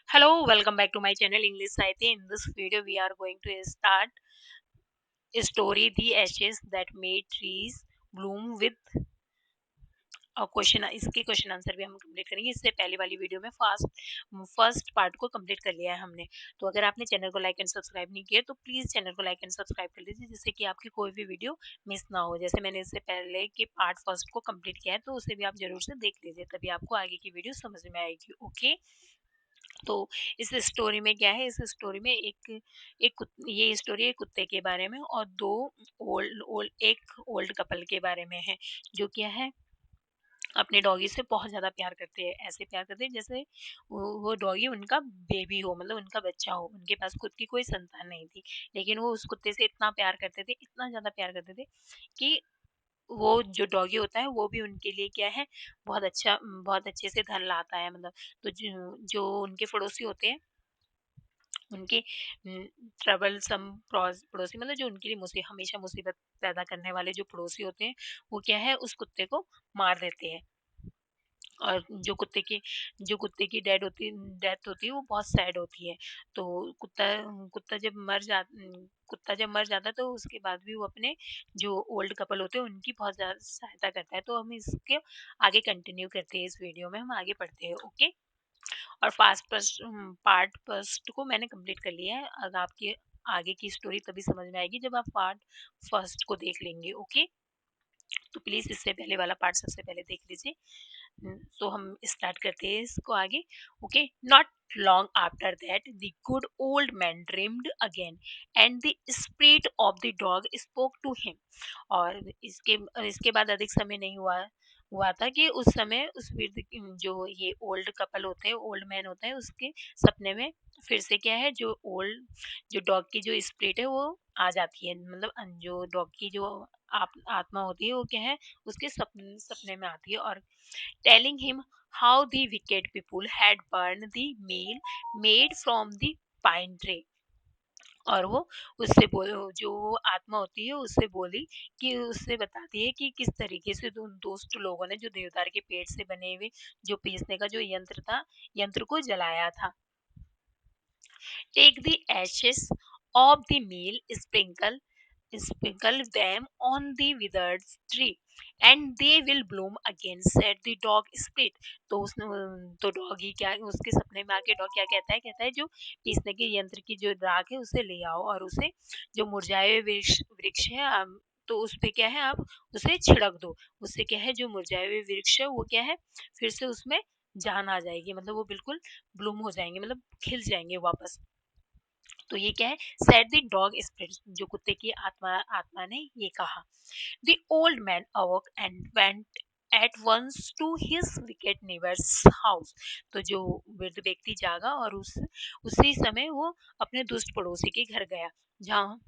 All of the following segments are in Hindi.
Hello, welcome back to my channel English Saiti. In this video, we are going to start a story The Ashes That Made Trees Bloom with question. इसके क्वेश्चन आंसर भी हम कंप्लीट करेंगे। इससे पहले वाली वीडियो में फर्स्ट पार्ट को कंप्लीट कर लिया है हमने। तो अगर आपने चैनल को लाइक एंड सब्सक्राइब नहीं किया तो प्लीज़ चैनल को लाइक एंड सब्सक्राइब कर लीजिए, जिससे कि आपकी कोई भी वीडियो मिस ना हो। जैसे मैंने इससे पहले कि पार्ट फर्स्ट को कंप्लीट किया है, तो उसे भी आप जरूर से देख लीजिए, तभी आपको आगे की वीडियो समझ में आएगी। ओके। तो इस स्टोरी में क्या है, इस स्टोरी में ये स्टोरी एक कुत्ते के बारे में और दो ओल्ड ओल्ड एक ओल्ड कपल के बारे में है, जो क्या है अपने डॉगी से बहुत ज्यादा प्यार करते हैं। ऐसे प्यार करते हैं जैसे वो डॉगी उनका बेबी हो, मतलब उनका बच्चा हो। उनके पास खुद की कोई संतान नहीं थी, लेकिन वो उस कुत्ते से इतना प्यार करते थे, इतना ज्यादा प्यार करते थे कि वो जो डॉगी होता है वो भी उनके लिए क्या है, बहुत अच्छे से धन लाता है। मतलब तो जो उनके पड़ोसी होते हैं, उनके ट्रबल सम पड़ोसी, मतलब जो उनके लिए हमेशा मुसीबत पैदा करने वाले जो पड़ोसी होते हैं, वो क्या है उस कुत्ते को मार देते हैं। और जो कुत्ते की डेथ होती है वो बहुत सैड होती है। तो कुत्ता कुत्ता जब मर जा कुत्ता जब मर जाता है तो उसके बाद भी वो अपने जो ओल्ड कपल होते हैं उनकी बहुत ज़्यादा सहायता करता है। तो हम इसके आगे कंटिन्यू करते हैं, इस वीडियो में हम आगे बढ़ते हैं। ओके। और पार्ट फर्स्ट को मैंने कंप्लीट कर लिया है। अगर आपकी आगे की स्टोरी तभी समझ में आएगी जब आप पार्ट फर्स्ट को देख लेंगे। ओके। तो प्लीज इससे पहले वाला पार्ट सबसे पहले देख लीजिए। तो हम स्टार्ट करते हैं इसको आगे। Okay. Not long after that the good old man dreamed again and the spirit of the dog spoke to him। और इसके बाद अधिक समय नहीं हुआ था कि उस समय उस जो ये ओल्ड कपल होते हैं, ओल्ड मैन होते हैं, उसके सपने में फिर से क्या है, जो डॉग की जो स्पिरिट है वो आ जाती है। मतलब जो डॉग की जो आत्मा होती है वो क्या है, उसके सपने में आती है और telling him how the wicked people had burn the mill made from the pine tree. और वो उससे जो आत्मा होती है उससे बोली कि उससे बताती है कि किस तरीके से उन दोस्त लोगों ने जो देवदार के पेड़ से बने हुए जो पीसने का जो यंत्र था, यंत्र को जलाया था। Take the ashes of the meal, sprinkle them on the withered tree and they will bloom again, said the dog spirit। तो उसने तो डॉगी क्या, उसके सपने में आके डॉग क्या कहता है जो पीसने के यंत्र की जो राख है उसे ले आओ और उसे जो मुरझाए हुए वृक्ष है, तो उस पे क्या है आप उसे छिड़क दो। उससे क्या है जो मुरझाए हुए वृक्ष है वो क्या है फिर से उसमें जान आ जाएगी, मतलब वो बिल्कुल ब्लूम हो जाएंगे, मतलब खिल जाएंगे वापस। तो ये क्या है, सेड द डॉग स्पिरिट, जो कुत्ते की आत्मा ने ये कहा। The old man awoke and went at once to his wicked neighbour's house. तो जो वृद्ध व्यक्ति जागा और उसी समय वो अपने दुष्ट पड़ोसी के घर गया, जहाँ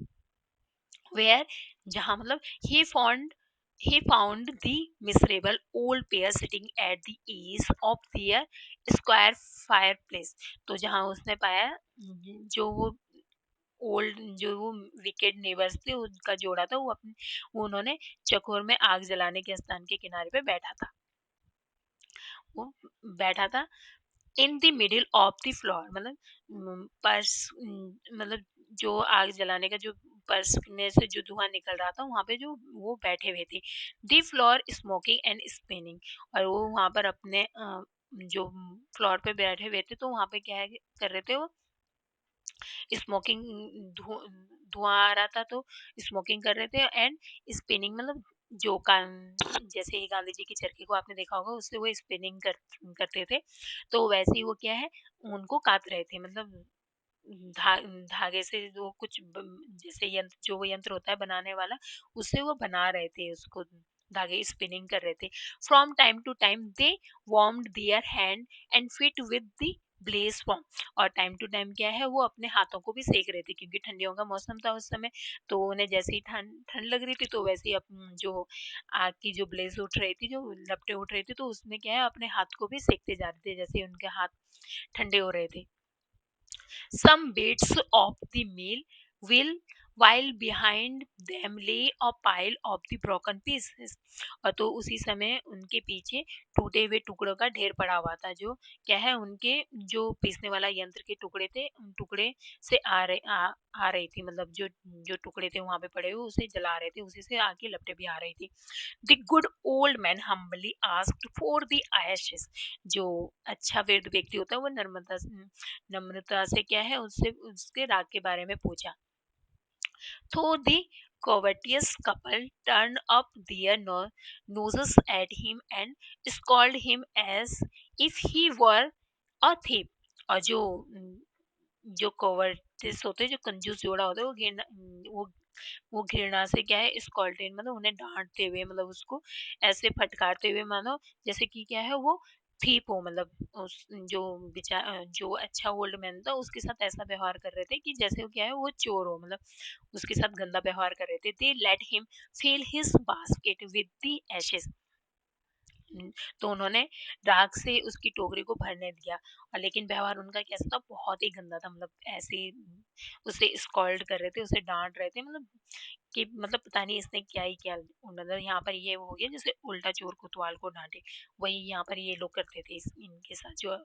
where जहाँ मतलब he found he found the miserable old pair sitting at the ease of their square fireplace। तो जहाँ उसने पाया जो वो विकेड नेबर्स थे उनका जोड़ा था, वो उन्होंने चकोर में आग जलाने के स्थान के किनारे पे वो बैठा था in the middle of the floor. मतलब मतलब जो आग जलाने का जो परसने से जो धुआं निकल रहा था वहां पे जो वो बैठे हुए थे। The floor smoking and spinning. और वो वहां पर अपने जो फ्लोर पे बैठे हुए थे, तो वहां पे क्या कर रहे थे वो स्मोकिंग, धुआं आ रहा था तो स्मोकिंग कर रहे थे। एंड स्पिनिंग मतलब जो कान, जैसे ही गांधी जी की चरखी को आपने देखा होगा उससे वो करते थे, तो वैसे ही वो क्या है उनको काट रहे थे। मतलब धागे से जो जैसे यंत्र, जो वो यंत्र होता है बनाने वाला, उससे वो बना रहे थे उसको, धागे स्पिनिंग कर रहे थे। From time to time they warmed their hand and feet with the blaze form. और टाइम टू टाइम क्या है वो अपने हाथों को भी सेक रहे थे, क्योंकि ठंडियों का मौसम था उस समय। तो उन्हें जैसे ही ठंड ठंड लग रही थी तो वैसे ही जो आग की जो ब्लेज उठ रही थी, जो लपटें उठ रही थी, तो उसमें क्या है अपने हाथ को भी सेकते जा रहे थे जैसे ही उनके हाथ ठंडे हो रहे थे। Some bits of the meal will while behind them lay a pile of the broken pieces। और तो उसी समय उनके पीछे टूटे हुए टुकड़ों का ढेर पड़ा हुआ था, जो क्या है उनके जो पीसने वाला यंत्र के टुकड़े थे, उन टुकड़े से आ रही थी, मतलब जो जो टुकड़े थे वहां पे पड़े हुए उसे जला रहे थे, उसी से आग की लपटें भी आ रही थी। The good old man humbly asked for the ashes। जो अच्छा वृद्ध व्यक्ति होता है वो नम्रता से क्या है उससे उसके राग के बारे में पूछा। तो the covetous couple turned up their noses at him and scolded him as if he were a thief। और जो कोवर्टिस होते हैं, जो कंजूस जोड़ा होता है, वो घृणा से क्या है स्कॉल्टेन, मतलब उन्हें डांटते हुए, मतलब उसको ऐसे फटकारते हुए मानो जैसे कि क्या है वो थीप हो, मतलब उस जो अच्छा ओल्ड मैन था उसके साथ ऐसा व्यवहार कर रहे थे कि जैसे वो क्या है वो चोर हो, मतलब उसके साथ गंदा व्यवहार कर रहे थे। They let him fill his basket with the ashes. तो उन्होंने राख से उसकी टोकरी को भरने दिया, और लेकिन व्यवहार उनका कैसा था, बहुत ही गंदा था, मतलब ऐसे उसे स्कॉल्ड कर रहे थे, उसे डांट रहे थे, मतलब कि मतलब पता नहीं इसने क्या ही क्या, मतलब यहाँ पर ये वो हो गया जैसे उल्टा चोर कोतवाल को डांटे, वही यहाँ पर ये लोग करते थे इनके साथ जो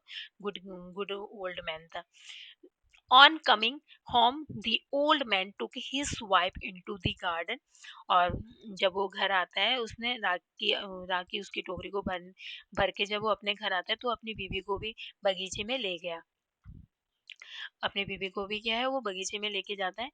गुड गुड ओल्ड मैन था। On coming home, the old man took his wife into the garden। और जब वो घर आता है उसने राख की उसकी टोकरी को भर के जब वो अपने घर आता है तो अपनी बीवी को भी बगीचे में ले गया। अपनी बीवी को भी क्या है वो बगीचे में लेके जाता है।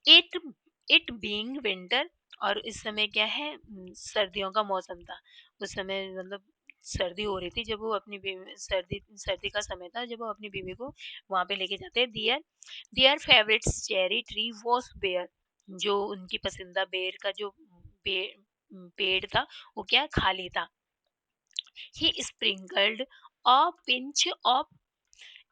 It it being winter. और इस समय क्या है सर्दियों का मौसम था। उस समय मतलब सर्दी हो रही थी जब वो अपनी सर्दी सर्दी का समय था जब वो अपनी बीवी को वहां पे लेके जाते हैं। Their their favourite cherry tree was bare. जो उनकी पसंदीदा बेर का जो पेड़ था वो क्या खाली था। He sprinkled a pinch of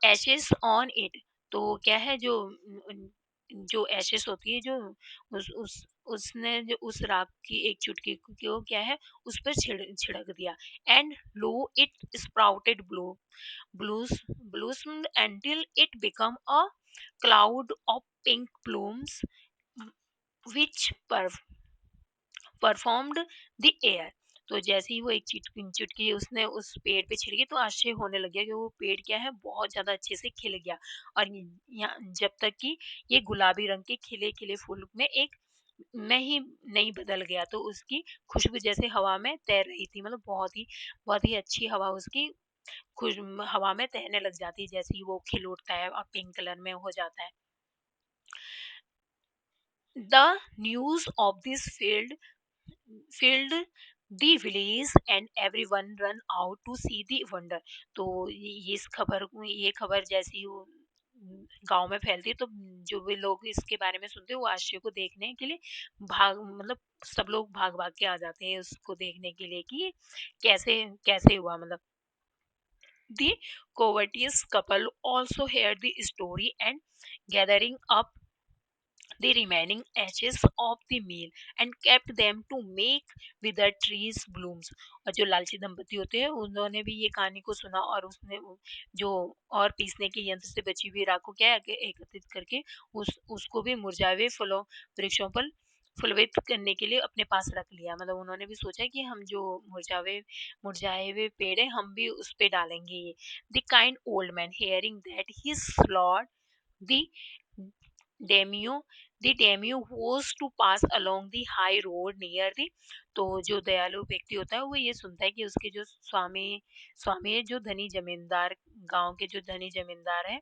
ashes on it. तो क्या है जो एशेस होती है जो उस उसने जो उस राख की एक चुटकी को क्या है उस पर छिड़क दिया। And low it sprouted blossomed until it became a cloud of pink blooms which performed the air. तो जैसे ही वो एक चुटकी उसने उस पेड़ पे छिड़की तो आश्चर्य होने लग गया कि वो पेड़ क्या है बहुत ज्यादा अच्छे से खिल गया। और जब तक कि ये गुलाबी रंग के खिले खिले फूल में एक में ही नहीं बदल गया, तो उसकी खुशबू जैसे हवा में तैर रही थी, मतलब बहुत ही अच्छी हवा उसकी खुश हवा में तैरने लग जाती है जैसे ही वो खिल उठता है और पिंक कलर में हो जाता है। The news of this filled the village and everyone run out to see the wonder। तो ये खबर जैसी ही वो गांव में फैलती है तो जो भी लोग इसके बारे में सुनते हैं वो आश्चर्य को देखने के लिए मतलब सब लोग भाग भाग के आ जाते हैं उसको देखने के लिए कि ये कैसे कैसे हुआ, मतलब the covetous couple also heard the story and gathering up the remaining ashes of the meal and kept them to make withered trees blooms। और जो लालची दंपति होते हैं उन्होंने भी ये कहानी को सुना और जो और पीसने के यंत्र से बची हुई राख को क्या है एकत्रित करके उसको भी मुरझाए हुए फलों वृक्षों पर फुलवित करने के लिए अपने पास रख लिया। मतलब उन्होंने भी सोचा कि हम जो मुरझाए हुए पेड़ है हम भी उस पे डालेंगे ये। The kind old man hearing that his lord the daimyo the daimyo was to pass along the high road near the। तो जो दयालु व्यक्ति होता है वो ये सुनता है कि उसके जो स्वामी स्वामी है जो धनी जमींदार गांव के जो धनी जमींदार है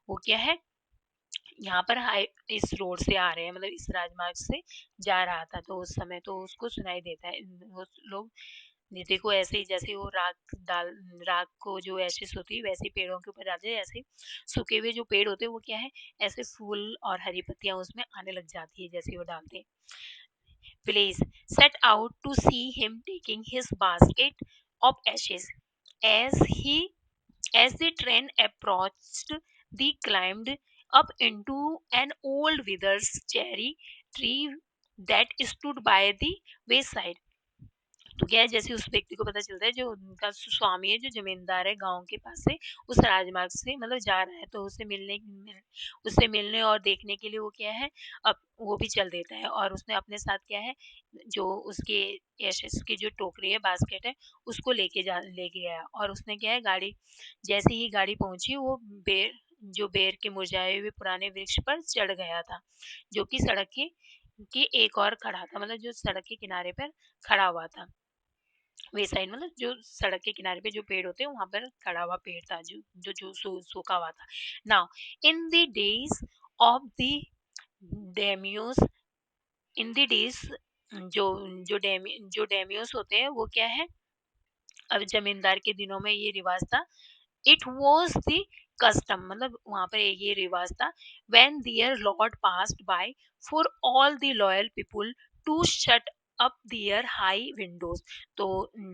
वो क्या है यहाँ पर हाई इस रोड से आ रहे हैं, मतलब इस राजमार्ग से जा रहा था, तो उस समय तो उसको सुनाई देता है। वो लोग निधि को ऐसे ही जैसे वो राख को जो एशेस होती है वैसे पेड़ों के ऊपर डालते हैं, ऐसे सूखे हुए जो पेड़ होते हैं वो क्या है ऐसे फूल और हरी पत्तियां उसमें आने लग जाती है जैसे वो डालते हैं। Please set out to see him taking his basket of ashes as he as the train approached. They climbed up into an old withered cherry tree that stood by the wayside। तो क्या है, जैसे उस व्यक्ति को पता चलता है जो उनका स्वामी है, जो जमींदार है गाँव के पास से, उस राजमार्ग से मतलब जा रहा है, तो उससे मिलने और देखने के लिए वो क्या है, अब वो भी चल देता है। और उसने अपने साथ क्या है, जो उसके एशेस की जो टोकरी है, बास्केट है, उसको लेके गया। और उसने क्या है, गाड़ी जैसे ही गाड़ी पहुंची, वो बेर के मुरझाए हुए पुराने वृक्ष पर चढ़ गया था, जो कि सड़क के एक और खड़ा था, मतलब जो सड़क के किनारे पर खड़ा हुआ था। वे साइड मतलब जो सड़क के किनारे पे जो पेड़ होते हैं, वहां पर खड़ा हुआ पेड़ था, जो सूखा हुआ था। Now in the days of the daimyos in the days जो जो डेमियोस होते हैं, वो क्या है, अब जमींदार के दिनों में ये रिवाज था। इट वॉज द कस्टम, मतलब वहां पर ये रिवाज था, when their lord passed by, for all the loyal people to shut up their high windows. तो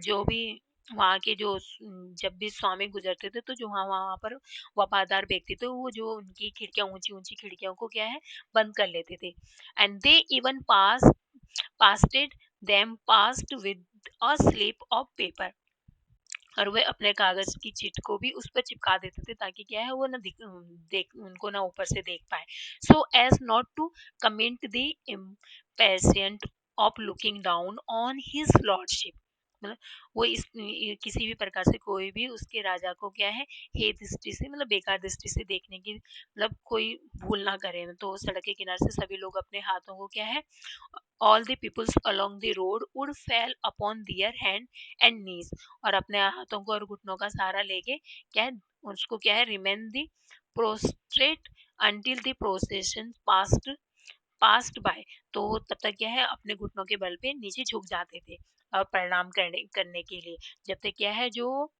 जो भी वहाँ के जो जब भी स्वामी गुजरते थे, तो जो वहाँ वहाँ पर वफादार व्यक्ति थे, वो जो उनकी खिड़कियां, ऊंची ऊंची खिड़कियों को क्या है, बंद कर लेते थे। And they even pasted them passed with a slip of paper, और वे अपने कागज की चिट को भी उस पर चिपका देते थे, ताकि क्या है, वो ना देख उनको ना ऊपर से देख पाए, so as not to comment the impatient of looking down on his lordship. मतलब वो किसी भी प्रकार से कोई भी उसके राजा को क्या है, हे दृष्टि से, मतलब बेकार दृष्टि से देखने की मतलब कोई भूल ना करे। तो सड़क के किनारे से सभी लोग अपने हाथों को क्या है, all the peoples along the road would fell upon their hand and knees, और अपने हाथों को और घुटनों का सहारा लेके क्या है, उसको क्या है, remain the prostrate until the procession passed by. तो तब तक क्या है, अपने घुटनों के बल पे नीचे झुक जाते थे और प्रणाम करने करने के लिए, जब तक क्या है, जो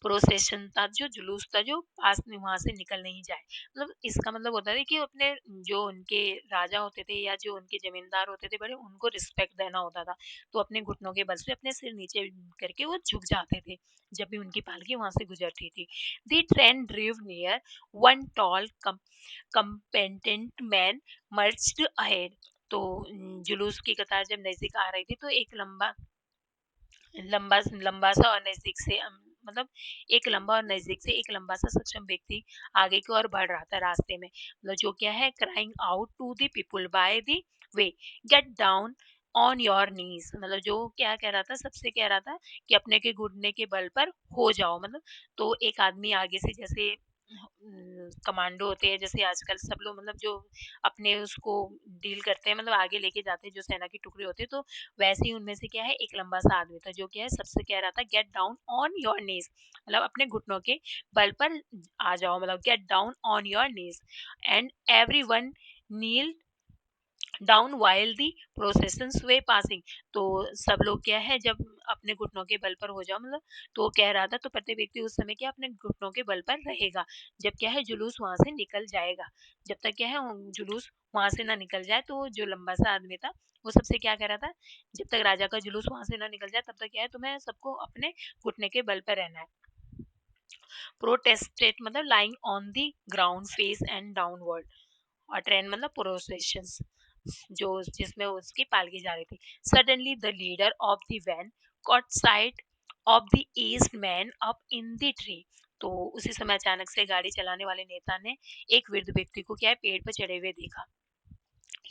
प्रोसेशन था, जो जुलूस था, जो पास में वहां से निकल नहीं जाए। मतलब इसका मतलब होता है कि अपने जो उनके राजा होते थे या जो उनके जमींदार होते थे बड़े, उनको रिस्पेक्ट देना होता था। तो अपने घुटनों के बल से अपने सिर नीचे करके वो झुक जाते थे जब भी उनकी पालकी वहां से गुजरती थी। The train drew near one tall competent man marched ahead. तो जुलूस की कतार जब नजदीक आ रही थी, तो एक लंबा लंबा सा और नजदीक से मतलब एक लंबा और नजदीक से एक लंबा सा सक्षम व्यक्ति आगे की ओर बढ़ रहा था रास्ते में, मतलब जो क्या है, crying out to the people by the way, get down on your knees, मतलब जो क्या कह रहा था, सबसे कह रहा था कि अपने के घुटने के बल पर हो जाओ। मतलब तो एक आदमी आगे से, जैसे कमांडो होते हैं, जैसे आजकल सब लोग मतलब जो अपने उसको डील करते हैं, मतलब आगे लेके जाते हैं, जो सेना की टुकड़ी होती है, तो वैसे ही उनमें से क्या है, एक लंबा सा आदमी था, जो क्या है, सबसे कह रहा था, get down on your knees, मतलब अपने घुटनों के बल पर आ जाओ, मतलब get down on your knees. And every one kneel down while the processions way passing. तो सब लोग क्या है, जब अपने घुटनों के बल पर हो जाओ, मतलब तो वो कह रहा था, तो प्रत्येक व्यक्ति उस समय क्या अपने घुटनों के बल पर रहेगा, जब क्या है, जुलूस वहां से निकल जाएगा। जब तक क्या है, जुलूस वहां से ना निकल जाए, तो जो लंबा सा आदमी था, वो सबसे क्या कह रहा था, जब तक राजा का जुलूस वहां से ना निकल जाए, तब तक क्या है, तुम्हें सबको अपने घुटने के बल पर रहना है। प्रोटेस्टेड मतलब lying on the ground face and downward, और ट्रेन मतलब प्रोसेशंस जो जिसमें उसकी पालकी जा रही थी। Suddenly the leader of the van caught sight of the east man up in the tree. तो उसी समय अचानक से गाड़ी चलाने वाले नेता ने एक वृद्ध व्यक्ति को क्या है, पेड़ पर चढ़े हुए देखा।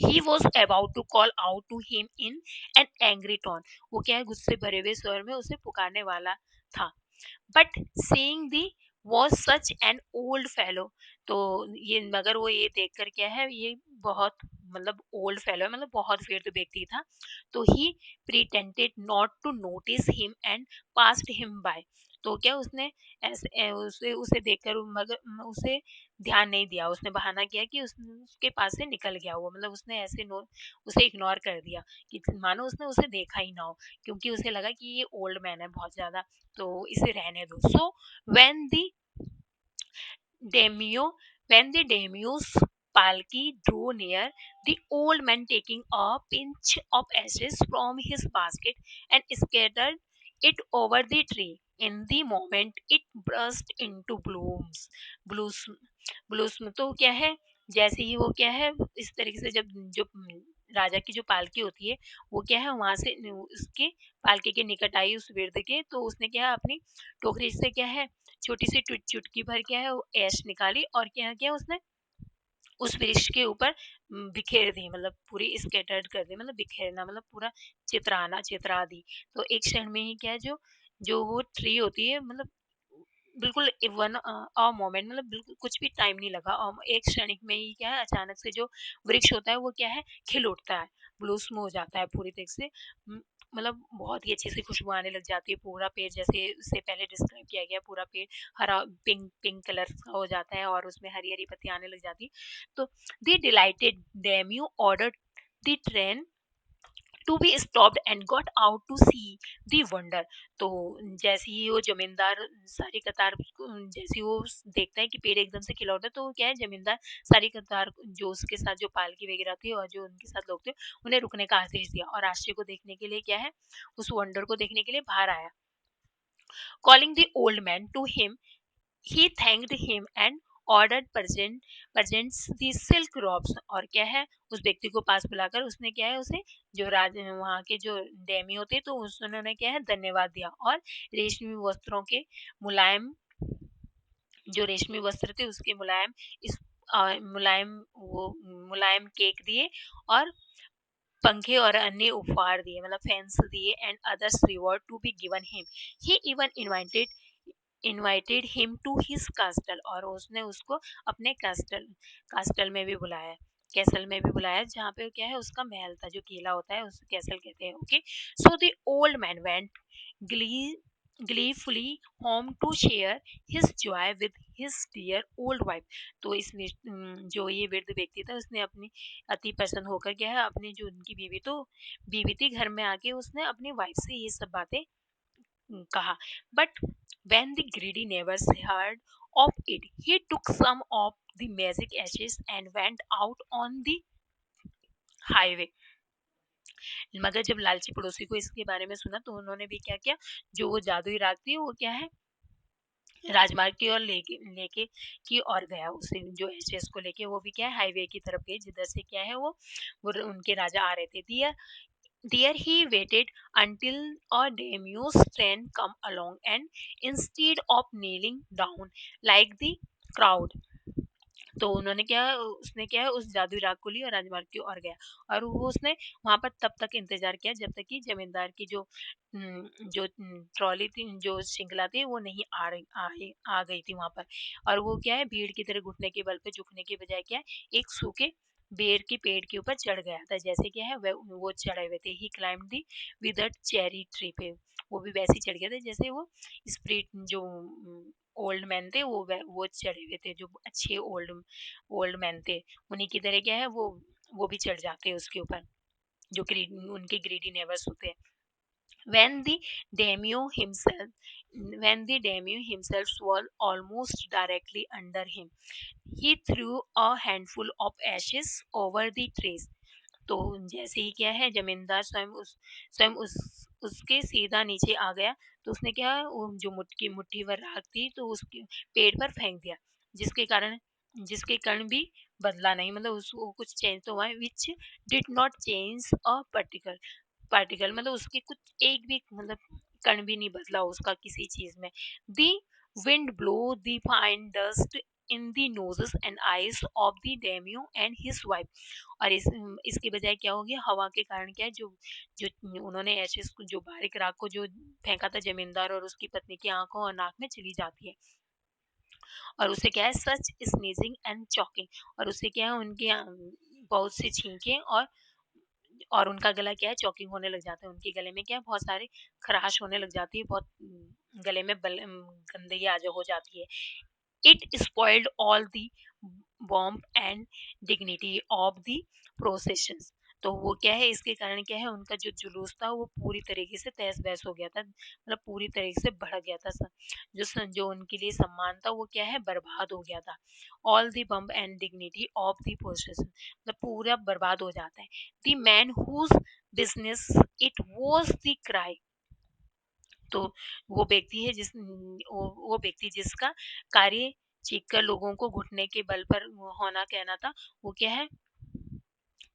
He was about to call out to him in an angry tone, वो क्या है, गुस्से भरे हुए स्वर में उसे पुकारने वाला था। But seeing the was such an old fellow, तो ये मगर वो ये देखकर क्या है, ये बहुत मतलब ओल्ड फेलो है, मतलब बहुत वृद्ध व्यक्ति था। तो ही pretended not to notice him and passed him by। तो क्या उसने उसे देखकर मगर उसे ध्यान नहीं दिया, उसने बहाना किया कि उसके पास से निकल गया, वो मतलब उसने उसे इग्नोर कर दिया, कि मानो उसने उसे देखा ही ना हो, क्योंकि उसे लगा कि ये ओल्ड मैन है बहुत ज्यादा, तो इसे रहने दो। So when the daimyo when the daimyo's palki drew near, the old man taking a pinch of ashes from his basket and scattered it over the tree. In the moment, it burst into blooms। तो क्या है, जैसे ही वो क्या है, इस तरीके से जब जो राजा की जो पालकी होती है वो क्या है वहां से उसके पालकी के निकट आई उस वृद्ध के, तो उसने क्या है अपनी टोकरी से क्या है छोटी सी चुटकी भर क्या है वो ऐश निकाली और क्या किया उसने उस वृक्ष के ऊपर बिखेर दी, मतलब पूरी स्कैटर्ड कर दी, मतलब बिखेरना मतलब पूरा चित्रा दी। तो एक क्षण में ही क्या है जो जो वो ट्री होती है, मतलब बिल्कुल वन अ मोमेंट, मतलब बिल्कुल कुछ भी टाइम नहीं लगा और एक क्षणिक में ही क्या है अचानक से जो वृक्ष होता है वो क्या है खिल उठता है, ब्लूसम हो जाता है पूरी तरह से। मतलब बहुत ही अच्छी सी खुशबू आने लग जाती है, पूरा पेड़ जैसे उससे पहले डिस्क्राइब किया गया पूरा पेड़ हरा पिंक पिंक कलर का हो जाता है और उसमें हरी हरी पत्ती आने लग जाती है। तो they delighted them you order the train to be stopped and got out to see the wonder. तो जैसे ही वो जमींदार सारी कतार जैसे ही वो देखता है कि पेड़ एकदम से खिला होता है, तो वो क्या है जमींदार सारी कतार जो उसके साथ जो पालकी वगैरह थी और जो उनके साथ लोग थे उन्हें रुकने का आदेश दिया और आश्चर्य को देखने के लिए क्या है उस वंडर को देखने के लिए बाहर आया। Calling the old man to him, he thanked him and ordered presents the silk robes। और क्या है उस व्यक्ति को पास बुलाकर उसने क्या है उसे जो राज वहाँ के जो डेमी होते तो उन्होंने क्या है धन्यवाद दिया और रेशमी वस्त्रों के मुलायम जो रेशमी वस्त्र थे उसके मुलायम इस मुलायम वो मुलायम केक दिए और पंखे और अन्य उपहार दिए, मतलब फैंस दिए and others reward to be given him. He even invited him to his castle, और उसने उसको अपने कास्टल कास्टल में भी बुलाया, कैसल में भी बुलाया जहाँ पे क्या है उसका महल था जो किला होता है उस कैसल कहते हैं। Okay, so the old man went glee, gleefully home to share his joy with his dear old wife। तो इस जो ये वृद्ध व्यक्ति था उसने अपनी अति प्रसन्न होकर क्या है अपनी जो उनकी बीवी थी घर में आके उसने अपनी वाइफ से ये सब बातें कहा। But when the greedy neighbors heard of it, he took some of the magic ashes and went out on the highway। मगर जब लालची पड़ोसी को इसके बारे में सुना तो उन्होंने भी क्या किया, जो वो जादुई राग थी वो क्या है राजमार्ग की ओर लेके लेके की ओर गया, उसे जो एचएस को लेके वो भी क्या है हाईवे की तरफ गए जिधर से क्या है वो उनके राजा आ रहे थे। There he waited until a daimyo's train come along and instead of kneeling down like the crowd, तो उन्होंने क्या उसने क्या है उस जादुई राग को लिया और राजमार्ग की ओर गया और वो उसने वहां पर तब तक इंतजार किया जब तक कि जमींदार की जो ट्रॉली थी जो श्रृंखला थी वो नहीं आ गई थी वहां पर। और वो क्या है भीड़ की तरह घुटने के बल पे झुकने के बजाय क्या है एक सूखे बेर के पेड़ के ऊपर चढ़ गया था, जैसे क्या है वो चढ़े हुए थे। ही क्लाइंब दी विदर्ड चेरी ट्री पे, वो भी वैसे ही चढ़ गया था जैसे वो स्प्रिट जो ओल्ड मैन थे वो चढ़े हुए थे, जो अच्छे ओल्ड मैन थे उन्हीं की तरह क्या है वो भी चढ़ जाते हैं उसके ऊपर जो उनके ग्रीडी नेबर्स होते हैं। when the daimyo himself when the daimyo himself was almost directly under him, he threw a handful of ashes over the trees। तो जैसे ही क्या है जमींदार स्वयं उसके सीधा नीचे आ गया, तो उसने क्या जो मुट्ठी भर राख थी तो उसके पेड़ पर फेंक दिया, जिसके कारण जिसके कारण भी बदला नहीं, मतलब उसको कुछ चेंज तो हुआ which did not change a particle, मतलब उसके कुछ एक भी मतलब कण भी नहीं बदला उसका किसी चीज में। The wind blow the fine dust in the noses and eyes of the daimyo and his wife. और इसके बजाय क्या हो गया हवा के कारण क्या है जो जो उन्होंने ऐसे जो बारीक राख को जो फेंका था जमींदार और उसकी पत्नी की आंखों और नाक में चली जाती है, और उससे क्या है सच स्नीजिंग एंड चॉकिंग, और उससे क्या है उनके बहुत से छींके और उनका गला क्या है चॉकिंग होने लग जाता है, उनके गले में क्या है बहुत सारे खराश होने लग जाती है, बहुत गले में गंदगी आ हो जाती है। It spoiled all the warmth and dignity of the processions। तो वो क्या है इसके कारण क्या है उनका जो जुलूस था वो पूरी तरीके से तहस बहस हो गया था, मतलब पूरी तरीके से बढ़ गया था। जो उनके लिए सम्मान था वो क्या है बर्बाद हो गया था। All the pomp and dignity of the procession, मतलब पूरा बर्बाद हो जाता है। The man whose business it was the cry, तो वो व्यक्ति है वो व्यक्ति जिसका कार्य चीख कर लोगों को घुटने के बल पर होना कहना था, वो क्या है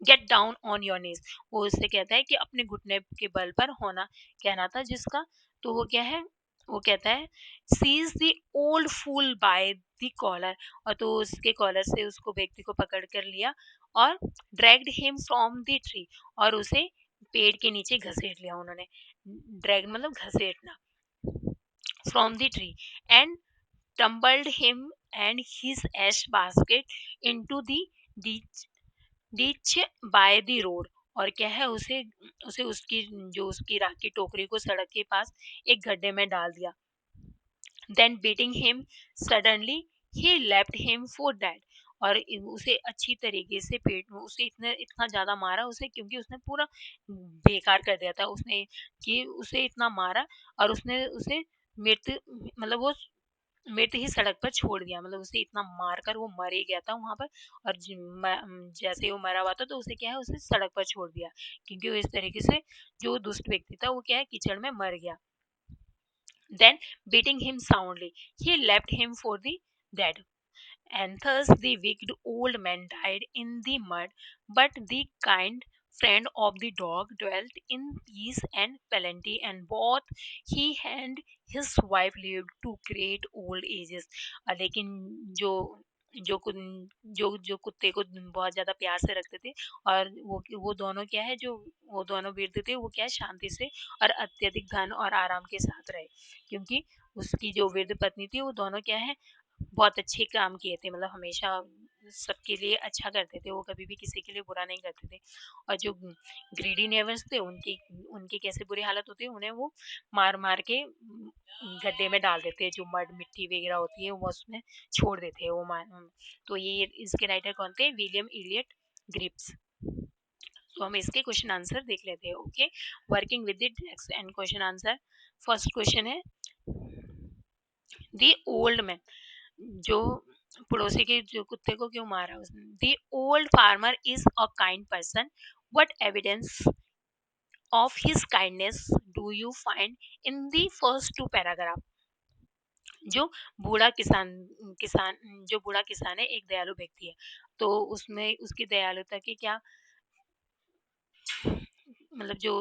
गेट डाउन ऑन योर नीज, वो उससे कहता है कि अपने घुटने के बल पर होना कहना था जिसका। तो वो क्या है, वो कहता है seize the old fool by the collar, और तो उसके कॉलर से उसको व्यक्ति को पकड़ कर लिया और dragged him from the tree, और उसे पेड़ के नीचे घसीट लिया उन्होंने। ड्रैग मतलब घसीटना, from the tree, and tumbled him and his ash basket into the ditch ditch by the road, और क्या है उसे उसे उसकी जो उसकी राख की टोकरी को सड़क के पास एक गड्ढे में डाल दिया। then beating him suddenly he left him for dead, और उसे अच्छी तरीके से पेट में उसे इतना इतना ज्यादा मारा उसे, क्योंकि उसने पूरा बेकार कर दिया था उसने, कि उसे इतना मारा और उसने उसे मृत्यु मतलब वो मृत ही सड़क पर छोड़ दिया, मतलब उसे इतना मारकर वो मर ही गया था वहां पर। और जैसे ही वो मरा हुआ था तो उसे क्या है उसे सड़क पर छोड़ दिया, क्योंकि वो इस तरीके से जो दुष्ट व्यक्ति था वो क्या है कीचड़ में मर गया। then beating him soundly he left him for the dead, and thus the wicked old man died in the mud, but the kind friend of the dog dwelt in peace and plenty, and both he and his wife lived to great old ages। लेकिन जो कुन- जो कुत्ते को बहुत ज्यादा प्यार से रखते थे, और वो दोनों क्या है जो वो दोनों वीर थे वो क्या है शांति से और अत्यधिक धन और आराम के साथ रहे, क्योंकि उसकी जो वृद्ध पत्नी थी वो दोनों क्या है बहुत अच्छे काम किए थे, मतलब हमेशा सबके लिए अच्छा करते थे, वो कभी भी किसी के लिए बुरा नहीं करते थे। और जो ग्रीडी नेबर्स थे उनकी उनकी कैसे बुरी हालत होती है, उन्हें वो मार मार के गड्ढे में डाल देते हैं, जो मड मिट्टी वगैरह होती है वो उसमें छोड़ देते हैं वो तो ये इसके राइटर कौन थे, विलियम इलियट ग्रिप्स। तो हम इसके क्वेश्चन आंसर देख लेते हैं। Okay, working with the text and question answer. First question है दी ओल्ड मैन, जो पड़ोसी के जो कुत्ते को क्यों मारा उसने। The old farmer is a kind person, what evidence of his kindness do you find in the first two paragraph. जो बूढ़ा किसान किसान जो बूढ़ा किसान है एक दयालु व्यक्ति है, तो उसमें उसकी दयालुता की क्या मतलब जो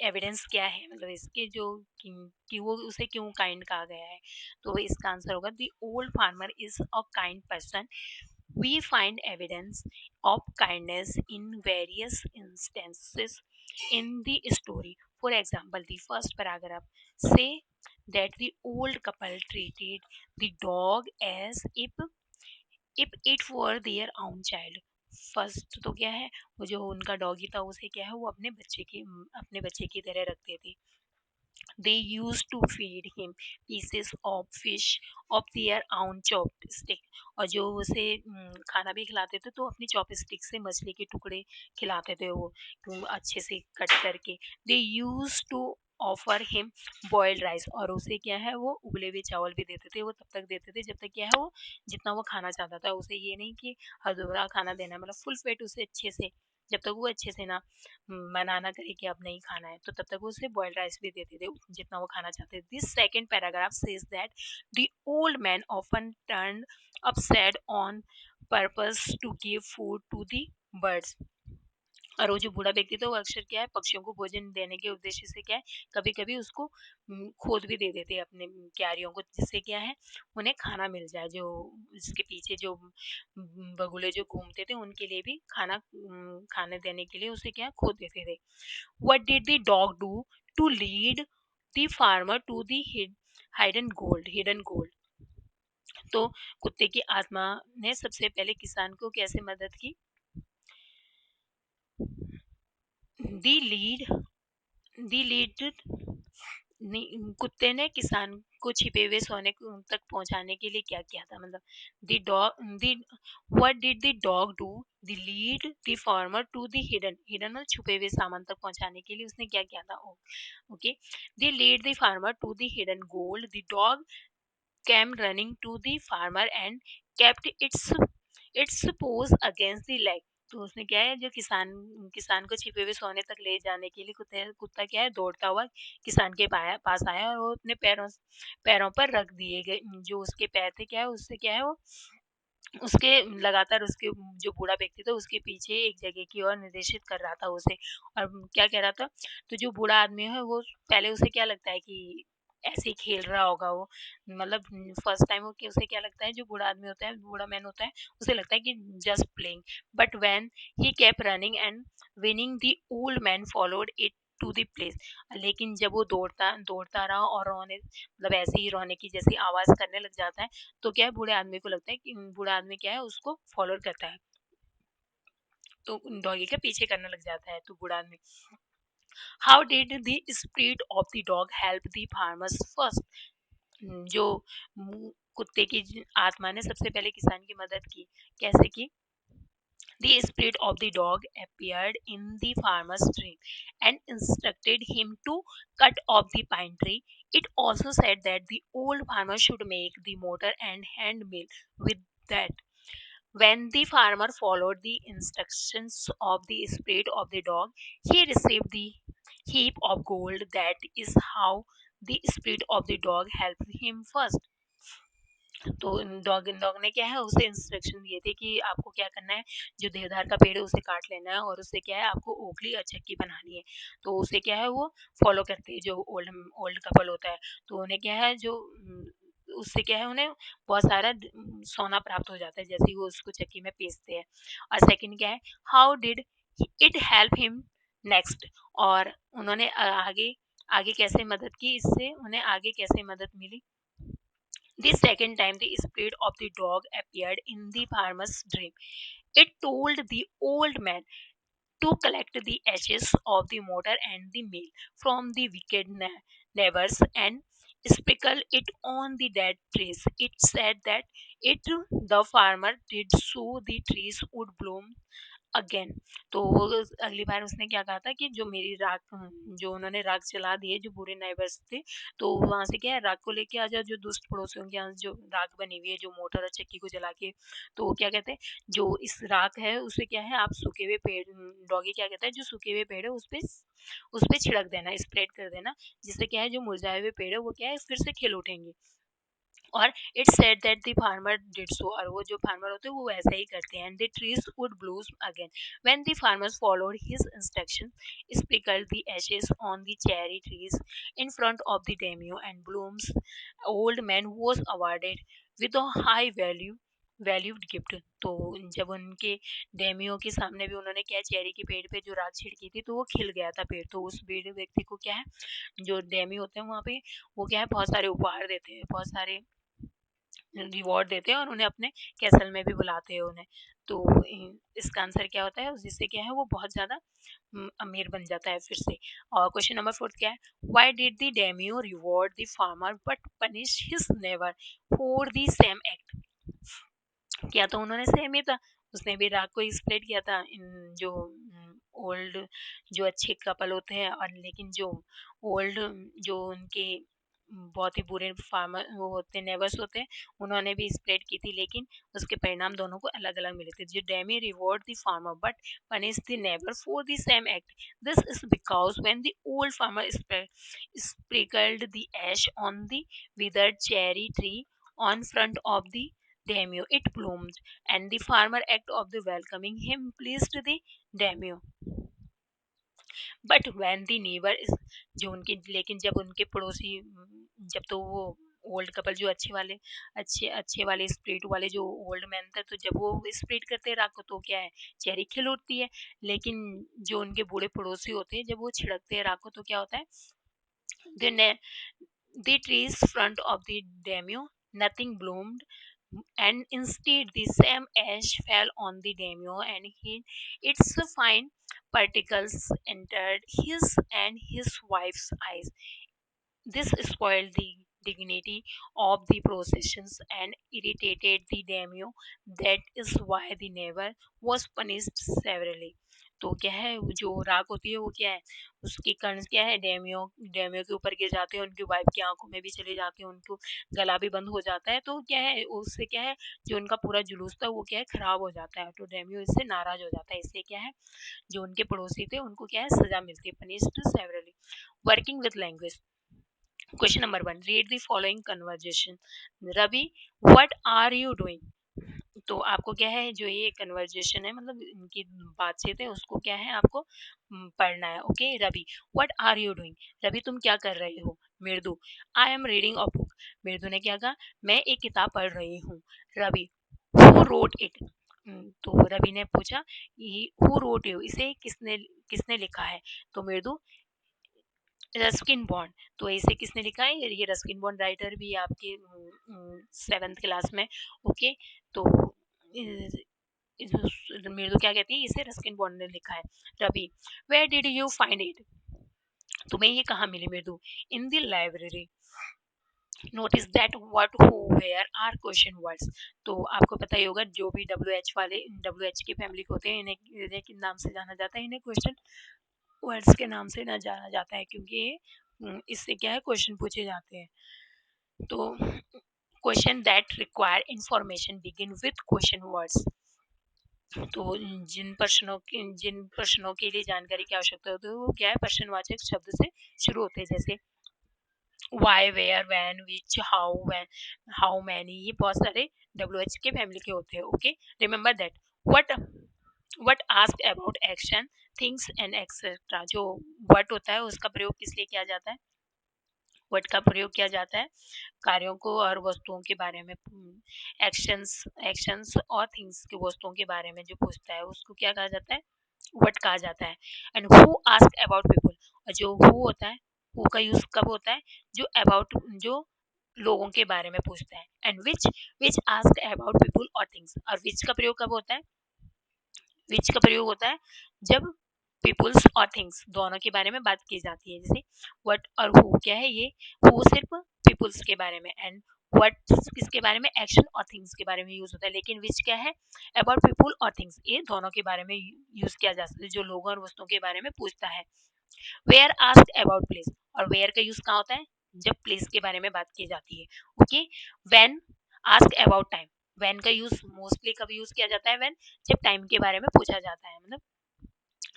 एविडेंस क्या है, मतलब इसके जो कि वो उसे क्यों काइंड कहा गया है। तो इसका आंसर होगा the old farmer is a kind person, we find evidence of kindness in various instances in the story. For example, the first paragraph say that the old couple treated the dog as if it were their own child। First तो क्या है, वो जो उनका डॉगी था उसे क्या है वो अपने बच्चे की तरह रखते थे। they used to feed him pieces of fish of their own chopstick, और जो उसे खाना भी खिलाते थे तो अपनी चॉपस्टिक से मछली के टुकड़े खिलाते थे वो अच्छे से कट करके। they used to offer him boiled rice, और उसे क्या है वो उबले हुए चावल भी देते थे, वो तब तक देते थे जब तक क्या है वो जितना वो खाना चाहता था, उसे ये नहीं कि अधूरा खाना देना, मतलब फुल पेट उसे अच्छे से जब तक वो अच्छे से ना मना ना करे कि अब नहीं खाना है तो तब तक वो उसे बॉइल्ड राइस भी देते थे जितना वो खाना चाहते थे। This second paragraph says that the old man often turn upside on purpose to give food to the birds, और वो जो बूढ़ा व्यक्ति था वो अक्सर क्या है पक्षियों को भोजन देने के उद्देश्य से क्या है कभी कभी उसको खोद भी दे देते हैं अपने क्यारियों को, जिससे क्या है उन्हें खाना मिल जाए, जो इसके पीछे जो बगुले जो घूमते थे उनके लिए भी खाने देने के लिए उसे क्या खोद देते थे। What did the dog do to lead the farmer to the hidden gold. तो कुत्ते की आत्मा ने सबसे पहले किसान को कैसे मदद की। दी लीड दी लीड कुत्ते ने किसान को छिपे हुए सोने तक पहुंचाने के लिए क्या किया था, मतलब the dog the what did the dog do the lead the farmer to the hidden hidden मतलब छुपे हुए सामान तक पहुंचाने के लिए उसने क्या किया था। Okay, the lead the farmer to the hidden gold, the dog came running to the farmer and kept its paws against the leg। तो उसने क्या है जो किसान किसान को छिपे हुए सोने तक ले जाने के लिए कुत्ता क्या है दौड़ता हुआ किसान के पास आया, और वो अपने पैरों पैरों पर रख दिए गए जो उसके पैर थे क्या है उससे क्या है वो उसके लगातार उसके जो बूढ़ा व्यक्ति था उसके पीछे एक जगह की ओर निर्देशित कर रहा था उसे। और क्या कह रहा था, तो जो बूढ़ा आदमी है वो पहले उसे क्या लगता है कि ऐसे ही खेल रहा होगा वो, मतलब फर्स्ट टाइम हो कि उसे क्या लगता है, जो बूढ़ा आदमी होता है, बूढ़ा मैन होता है, उसे लगता है कि just playing. But when he kept running and winning, the old man followed it to the place. लेकिन जब वो दौड़ता दौड़ता रहा और रोने, मतलब ऐसे ही रोने की जैसी आवाज करने लग जाता है, तो क्या है, बूढ़े आदमी को लगता है कि बूढ़ा आदमी क्या है, उसको फॉलो करता है, तो डॉगी के पीछे करने लग जाता है, तो बूढ़ा आदमी, how did the spirit of the dog help the farmers first. जो कुत्ते की आत्मा ने सबसे पहले किसान की मदद की, कैसे की? The spirit of the dog appeared in the farmer's dream and instructed him to cut off the pine tree. It also said that the old farmer should make the mortar and hand mill with that. When the farmer followed the instructions of the spirit of the dog, he received the heap of gold. That is how the spirit of the dog helped him first. तो डॉग डॉग ने क्या है, उसे इंस्ट्रक्शन दिए थे कि आपको क्या करना है, जो देवदार का पेड़ है उसे काट लेना है और उससे क्या है, आपको ओखली और चक्की बनानी है। तो उसे क्या है, वो फॉलो करते हैं, जो ओल्ड ओल्ड कपल होता है, तो उन्हें क्या है, जो उससे क्या है, उन्हें बहुत सारा सोना प्राप्त हो जाता है जैसे ही वो उसको चक्की में पीसते हैं। और सेकंड क्या है, how did it help him next. और उन्होंने आगे आगे कैसे मदद की, इससे उन्हें आगे कैसे मदद मिली। The second time the spirit of the dog appeared in the farmer's dream. It told the old man to collect the ashes of the mortar and the meal from the wicked neighbors and sprinkle it on the dead trees. It said that it the farmer did so, the trees would bloom again. तो अगली बार उसने क्या कहा था कि जो मेरी राख, जो उन्होंने राख जला दी है, जो बुरे नाइबर्स थे, तो वहां से क्या है, राख को लेके आ जाओ, जो दुष्ट पड़ोसियों के यहाँ जो राख बनी हुई है, जो मोटर और चक्की को जला के, तो वो क्या कहते हैं, जो इस राख है उसे क्या है, आप सूखे हुए पेड़, डॉगी क्या कहता है, जो सूखे हुए पेड़ है उस पे छिड़क देना, स्प्रेड कर देना, जिससे क्या है, जो मुरझाए हुए पेड़ है वो क्या है, फिर से खिल उठेंगे। और it said that the farmer did so, और वो जो फार्मर होते हैं वो वैसा ही करते हैं, and the trees would bloom again when the farmers followed his instruction, sprinkled the ashes on the cherry trees in front of the daimyo and blooms, old man was awarded with a high valued gift. तो जब उनके डेमियो के सामने भी उन्होंने क्या, चेरी के पेड़ पे जो राख छिड़की थी, तो वो खिल गया था पेड़, तो उस पेड़ व्यक्ति को क्या है, जो डेमी होते हैं वहाँ पे, वो क्या है, बहुत सारे उपहार देते हैं, बहुत सारे रिवॉर्ड देते हैं, और उन्हें अपने कैसल में भी बुलाते हैं उन्हें। तो इसका आंसर क्या होता है, जिससे क्या है, वो बहुत ज़्यादा अमीर बन जाता है फिर से। और क्वेश्चन नंबर 4 क्या है, why did the daimyo reward the farmer but punish his neighbour for the same act. किया तो उन्होंने सेम ही था, उसने भी राग को स्प्रेड किया था, इन जो ओल्ड, जो अच्छे कपल होते हैं, और लेकिन जो ओल्ड, जो उनके बहुत ही बुरे फार्मर वो होते हैं, नेबर्स होते हैं, उन्होंने भी स्प्रेड की थी, लेकिन उसके परिणाम दोनों को अलग अलग मिले थे। जो Demi reward the farmer but punish the neighbour for the same act, this is because when the old farmer sprinkled the ash on the withered cherry tree on front of the daimyo, it bloomed, and the farmer act of the welcoming him pleased the daimyo. But when the neighbour is, जो उनके, लेकिन जब उनके पड़ोसी, जब तो वो ओल्ड कपल जो अच्छे अच्छे वाले स्प्रिट वाले जो ओल्ड मैन थे, तो जब वो स्प्रिट करते हैं रात को, तो क्या है, चेरी खिल उठती है। लेकिन जो उनके बूढ़े पड़ोसी होते हैं, जब वो छिड़कते हैं रात को, तो क्या होता है, the, the trees front of the daimyo, nothing bloomed, and instead the same ash fell on the daimyo, and its fine particles entered his and his wife's eyes. This spoiled the dignity of the processions and irritated the daimyo. That is why the neighbor was punished severely. तो क्या है, जो राख होती है वो क्या है, उसकी कर्ण क्या है, डेमियो डेमियो के ऊपर गिर जाते हैं, उनकी वाइफ की आंखों में भी चले जाते हैं, उनको गला भी बंद हो जाता है, तो क्या है, उससे क्या है, जो उनका पूरा जुलूस था वो क्या है, खराब हो जाता है, तो डेमियो इससे नाराज हो जाता है, इससे क्या है, जो उनके पड़ोसी थे उनको क्या है, सजा मिलती है, punished severally. Working with language, question number 1, read the following conversation. Ravi, what are you doing? तो आपको क्या है, जो ये कन्वर्जेशन है, मतलब इनकी बातचीत है, उसको क्या है आपको पढ़ना है। Okay Ravi, what are you doing? Ravi तुम क्या कर रही हो? Mridu, I am reading a book. Mridu ने क्या कहा, मैं एक किताब पढ़ रही हूँ। Ravi, who wrote it? तो रवि ने पूछा, हु रोट यू, इसे किसने किसने लिखा है? तो मृदु, रस्किन बॉन्ड। तो इसे किसने लिखा है? ये रस्किन बॉन्ड राइटर भी है आपके 7th क्लास में। ओके, तो मेरे तो क्या कहती है, इसे रस्किन बॉन्ड ने लिखा है। Ravi, where did you find it? तुम्हें ये कहाँ मिली Mridu? In the library. Notice that what who where are question words. तो आपको पता ही होगा, जो भी WH वाले, WH की फैमिली को होते हैं, इन्हें किन नाम से जाना जाता है? इन्हें क्वेश्चन वर्ड्स के नाम से ना जाना जाता है, क्योंकि इससे क्या है, क्वेश्चन पूछे जाते हैं। तो question that require information begin with question words. तो जिन प्रश्नों के लिए जानकारी की आवश्यकता होती है, वो क्या है, प्रश्नवाचक शब्द से शुरू होते हैं, जैसे why, where, when, which, how, when, how many. ये बहुत सारे WH के फैमिली के होते हैं। Okay, remember that what what ask about action, things and etcetera. जो व्हाट होता है उसका प्रयोग किस लिए किया जाता है? व्हाट का प्रयोग किया जाता है कार्यों को और वस्तुओं के बारे में, एक्शंस एक्शंस और थिंग्स की वस्तुओं के बारे में जो पूछता है, उसको क्या कहा जाता है? व्हाट कहा जाता है। And who ask about people, और जो हु होता है, हु का यूज कब होता है? जो अबाउट, जो लोगों के बारे में पूछता है। And which ask about people और थिंग्स, और विच का प्रयोग कब होता है? विच का प्रयोग होता है जब पीपुल्स और थिंग्स दोनों के बारे में बात की जाती है। जैसे व्हाट और हु क्या है, ये हु सिर्फ पीपुल्स के बारे में, एंड व्हाट किसके बारे में? एक्शन और थिंग्स के बारे में यूज होता है। लेकिन विच क्या है, अबाउट पीपुल और थिंग्स, ये दोनों के बारे में यूज किया जा सकता है, जो लोगों और वस्तुओं के बारे में पूछता है। वेयर आस्क अबाउट प्लेस, और वेयर का यूज कहाँ होता है? जब प्लेस के बारे में बात की जाती है। Okay, when ask about time, when का यूज मोस्टली कब यूज किया जाता है? व्हेन, जब टाइम के बारे में पूछा जाता है, मतलब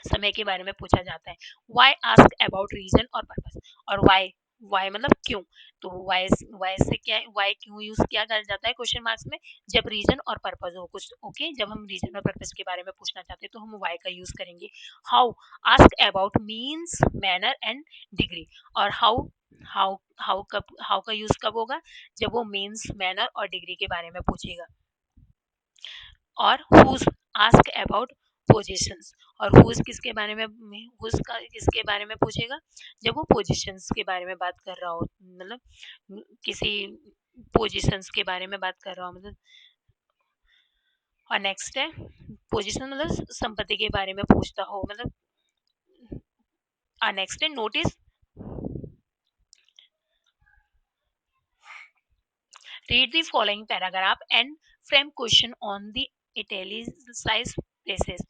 समय के बारे में पूछा जाता है। वाई आस्क अबाउट रीजन और पर्पस, और वाई, वाई मतलब क्यों। तो वाई, वाई से क्या, वाई क्यों यूज किया जाता है क्वेश्चन मार्क्स में? जब रीजन और पर्पस हो कुछ। ओके, जब हम रीजन और पर्पस के बारे में पूछना चाहते हैं, तो हम वाई का यूज करेंगे। How ask about means, manner and degree, और हाउ, हाउ का यूज कब होगा? जब वो मीन्स, मैनर और डिग्री के बारे में पूछेगा। और हुज आस्क अबाउट पोजीशंस, और हुज किसके बारे में, हुज का किसके बारे में पूछेगा? जब वो पोजीशंस के बारे में बात कर रहा हो, मतलब किसी पोजीशंस के बारे में बात कर रहा हो, मतलब। और नेक्स्ट है, पोजीशन मतलब संपत्ति के बारे में पूछता हो, मतलब। और नेक्स्ट है notice, read the following paragraph and frame question on the italicized places.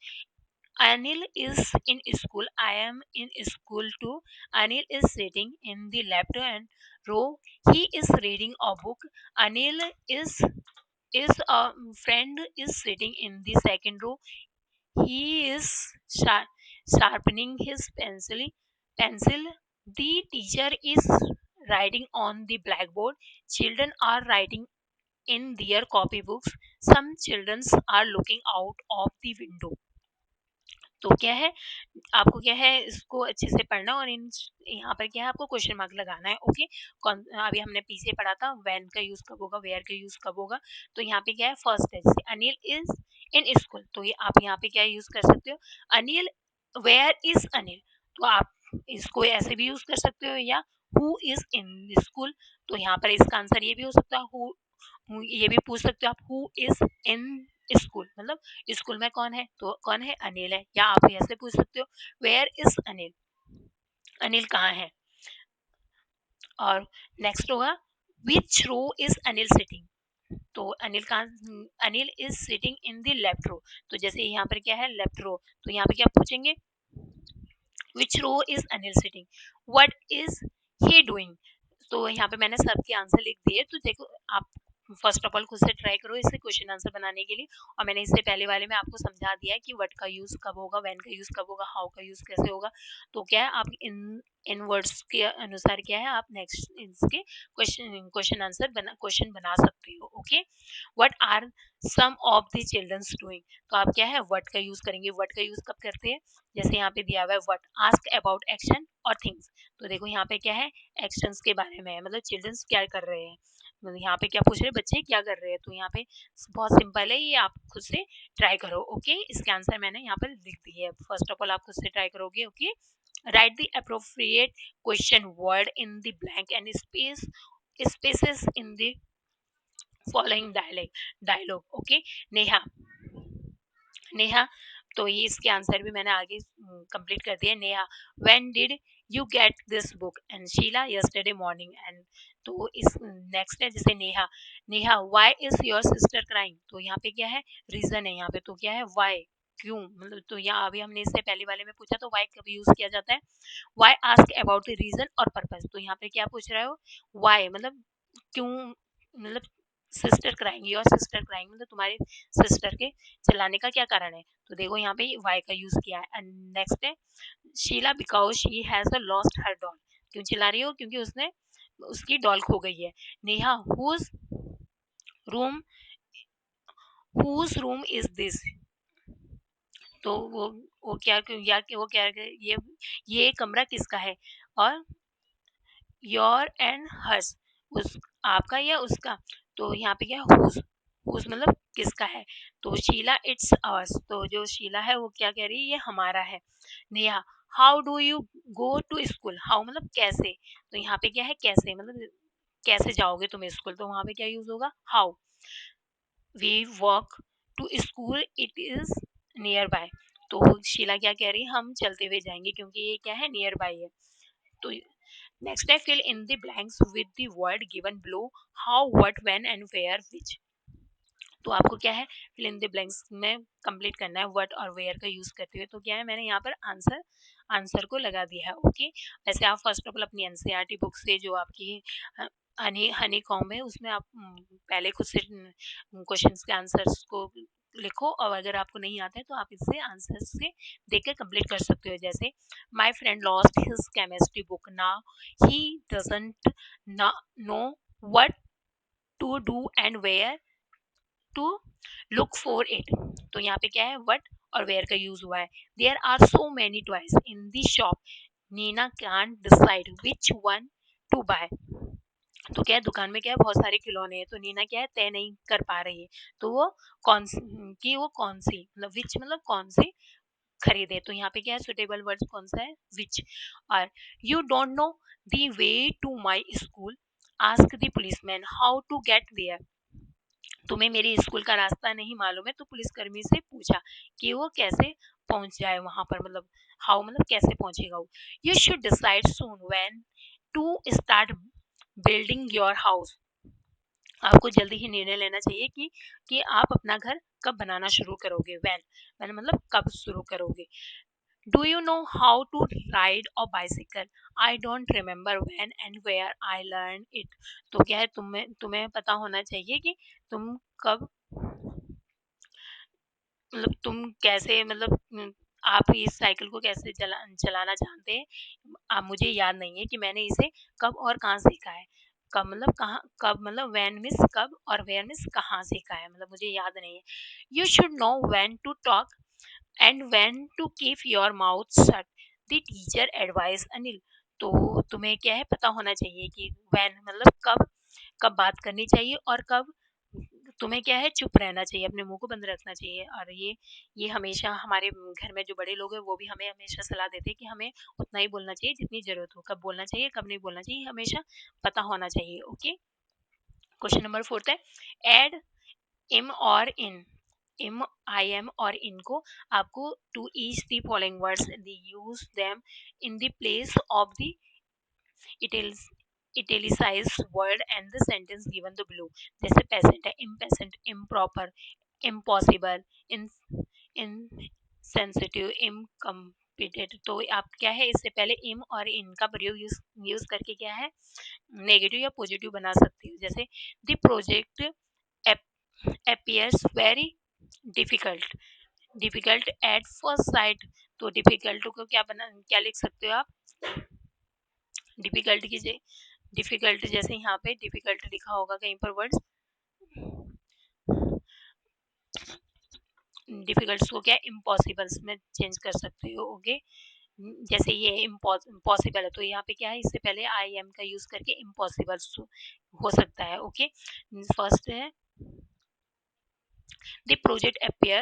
Anil is in school. I am in school too. Anil is sitting in the left hand row. He is reading a book. Anil is a friend is sitting in the second row. He is sharpening his pencil. The teacher is writing on the blackboard. Children are writing in their copybooks. Some children are looking out of the window. तो क्या है, आपको क्या है, इसको अच्छे से पढ़ना, और इन यहाँ पर क्या है, आपको क्वेश्चन मार्क लगाना है। ओके, अभी हमने पीछे पढ़ा था व्हेन का यूज कब होगा, वेयर का यूज कब होगा। तो यहाँ पे क्या है, फर्स्ट है, जैसे अनिल इज इन स्कूल, तो ये आप यहाँ पे क्या यूज कर सकते हो? अनिल, वेयर इज अनिल, तो आप इसको ऐसे भी यूज कर सकते हो, या हु इज इन स्कूल, तो यहाँ पर इसका आंसर ये भी हो सकता है, ये भी पूछ सकते हो आप, हु इज इन स्कूल, मतलब स्कूल में कौन है, तो कौन है, अनिल है। या आप ऐसे पूछ सकते हो, वेयर इज अनिल, अनिल कहाँ है। और नेक्स्ट होगा, which row is Anil sitting, तो अनिल कहाँ, Anil is sitting in the left row, तो जैसे यहाँ पर क्या है, लेफ्ट रो, तो यहाँ पे क्या पूछेंगे, which row is Anil sitting, what is he doing. तो यहाँ पे मैंने सबके आंसर लिख दिए, तो देखो आप फर्स्ट ऑफ ऑल खुद से ट्राई करो इसे क्वेश्चन आंसर बनाने के लिए। और मैंने इससे पहले वाले में आपको समझा दिया है कि व्हाट का यूज कब होगा, व्हेन का यूज कब होगा, हाउ का यूज कैसे होगा। तो क्या है, आप इन वर्ड्स के अनुसार क्या है, आप नेक्स्ट इसके क्वेश्चन बना सकते हो। Okay, what are some of the childrens doing, तो आप क्या है व्हाट का यूज करेंगे। व्हाट का यूज कब करते हैं, जैसे यहाँ पे दिया हुआ है व्हाट, आस्क अबाउट एक्शन और थिंग्स। तो देखो यहाँ पे क्या है, एक्शंस के बारे में है, मतलब चिल्ड्रंस क्या कर रहे हैं, मतलब यहाँ पे क्या पूछ रहे हैं, बच्चे क्या कर रहे हैं। तो यहाँ पे बहुत सिंपल है, ये आप खुद से ट्राई करो। ओके, इसके आंसर मैंने यहाँ पर लिख दिए है। फर्स्ट ऑफ ऑल आप खुद से ट्राई करोगे। Okay, write the appropriate question word in the blank and spaces in the following dialogue. Okay, Neha, Neha, तो ये इसके आंसर भी मैंने आगे कंप्लीट कर दिया। Neha, when did you get this book, and Sheila, yesterday morning. And तो इस नेक्स्ट है जैसे Neha, Neha why is your sister crying, तो यहाँ पे क्या है, रीजन है यहाँ पे, तो क्या है व्हाई, क्यों, मतलब तो यहाँ अभी हमने इससे पहले वाले में पूछा, तो व्हाई कब यूज किया जाता है, why ask about the reason और पर्पस। तो यहाँ पे क्या पूछ रहे हो, व्हाई मतलब क्यों, मतलब sister crying, your sister crying मतलब तुम्हारी सिस्टर के चिल्लाने का क्या कारण है। तो देखो यहाँ पे वाई का यूज किया है। एंड नेक्स्ट है Sheila, because she has lost her doll, क्यों चिल्ला रही हो, क्योंकि उसने उसकी डॉल खो गई है। Neha, room room is this, तो वो क्या, या वो क्या, ये कमरा किसका है। और योर एंड हर्स, उस आपका या उसका। तो यहाँ पे क्या हुज मतलब किसका है। तो शीला, इट्स आवर्स, तो जो शीला है वो क्या कह रही है, ये हमारा है। Neha, how do you go to school, how मतलब कैसे, तो यहाँ पे क्या है कैसे, मतलब कैसे जाओगे तुम स्कूल, तो वहां पे क्या यूज होगा, how. We walk to school, it is near by, तो शीला क्या कह रही है, हम चलते हुए जाएंगे क्योंकि ये क्या है, नियर बाय है। तो नेक्स्ट है fill in the blanks with the word given below, how, what, when and where, which। तो आपको क्या है, fill in the blanks में कंप्लीट करना है what और where का यूज करते हुए। तो क्या है, मैंने यहाँ पर आंसर को लगा दिया है। ओके, वैसे आप फर्स्ट ऑफ ऑल अपनी एनसीईआरटी बुक से जो आपकी हनी कॉम है उसमें आप पहले खुद से क्वेश्चंस के आंसर्स को लिखो, और अगर आपको नहीं आता है तो आप इससे आंसर से देख के कंप्लीट कर सकते हो। जैसे my friend lost his chemistry book, now he doesn't know what to do and where to look for it. तो यहाँ पे क्या है, व्हाट और वेयर का यूज हुआ है। There are so many toys in the shop, Neena can decide which one to buy. तो क्या है, दुकान में क्या है, बहुत सारे खिलौने हैं, तो नीना क्या है, तय नहीं कर पा रही है, तो वो कौन सी मतलब विच मतलब कौन सी खरीदे। तो यहाँ पे क्या है, सुटेबल वर्ड्स कौन सा है, विच। और you don't know the way to my school, ask the policeman how to get there. तुम्हें मेरे स्कूल का रास्ता नहीं मालूम है, तो पुलिसकर्मी से पूछा कि वो कैसे पहुंच जाए वहां पर, मतलब हाउ मतलब कैसे पहुंचेगा वो। You should decide soon when to start building your house, आपको जल्दी ही निर्णय लेना चाहिए कि आप अपना घर कब बनाना शुरू करोगे। व्हेन मतलब कब शुरू करोगे। Do you know how to ride a bicycle, I don't remember when and where I learn it. तो क्या है, तुम्हें पता होना चाहिए कि तुम कब मतलब तुम कैसे मतलब आप इस साइकिल को कैसे चलाना जानते हैं, मुझे याद नहीं है कि मैंने इसे कब और कहाँ सीखा है। कब मतलब कहाँ, कब मतलब व्हेन मिस कब और वेयर मिस कहाँ सीखा है, मतलब मुझे याद नहीं है। You should know when to talk and when to keep your mouth shut, the teacher advise Anil. तो तुम्हें क्या है, पता होना चाहिए कि व्हेन मतलब कब कब बात करनी चाहिए, और कब तुम्हें क्या है, चुप रहना चाहिए, अपने मुंह को बंद रखना चाहिए। और ये हमेशा हमारे घर में जो बड़े लोग हैं वो भी हमें हमेशा सलाह देते हैं कि हमें उतना ही बोलना चाहिए जितनी जरूरत हो, कब बोलना चाहिए कब नहीं बोलना चाहिए, हमेशा पता होना चाहिए। ओके, क्वेश्चन नंबर 4 है, एड इम और इन, इम, आई एम और इनको आपको to each the following words, the use them in the place of the italicized word and the sentence given the below। जैसे पेसेंट है, impatient, improper, impossible, in insensitive, repeated, तो आप क्या है इससे पहले इम और इन का प्रयोग यूज करके क्या है नेगेटिव या पॉजिटिव बना सकती हो। जैसे the project appears very difficult, difficult at first sight, तो डिफिकल्ट को क्या लिख सकते हो आप, डिफिकल्ट की डिफिकल्ट जैसे यहाँ पे डिफिकल्ट लिखा होगा कहीं पर वर्ड्स, डिफिकल्ट को क्या इम्पॉसिबल्स में चेंज कर सकते हो। ओके, जैसे ये इम्पॉसिबल है तो यहाँ पे क्या है इससे पहले आई एम का यूज करके इम्पॉसिबल हो सकता है। ओके, फर्स्ट है the project appear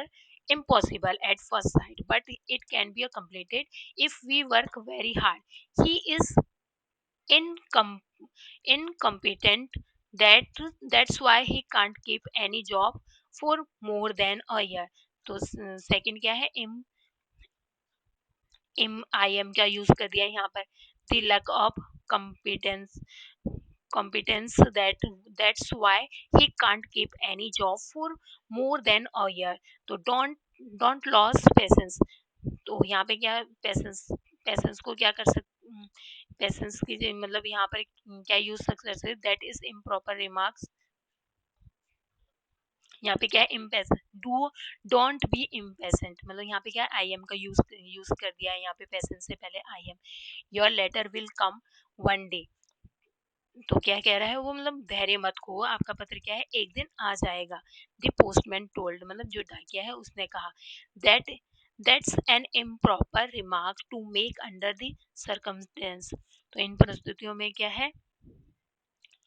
impossible at first sight, but it can be completed if we work very hard. He is incom- incompetent, that that's why he can't keep any job for more than a year. तो सेकंड क्या है इम आई एम का यूज कर दिया यहाँ पर, the lack of competence competence, that's why he can't keep any job for more than a year. तो don't lose patience, तो यहाँ पे क्या पेशेंस को क्या कर सकते, पेशेंस की मतलब यहाँ पर क्या यूज कर सकते, दैट इज इम्प्रॉपर रिमार्क्स, यहाँ पे क्या है इम्पेशेंट, डोंट बी इम्पेशेंट, मतलब यहाँ पे क्या आई एम का यूज कर दिया है यहाँ पे पेशेंस से पहले I am. Your letter will come one day, तो क्या कह रहा है वो, मतलब धैर्य मत खो, आपका पत्र क्या है एक दिन आ जाएगा। द पोस्टमैन टोल्ड, मतलब जो डाकिया है उसने कहा, that that's an improper remark to make under the circumstances, तो इन परिस्थितियों में क्या है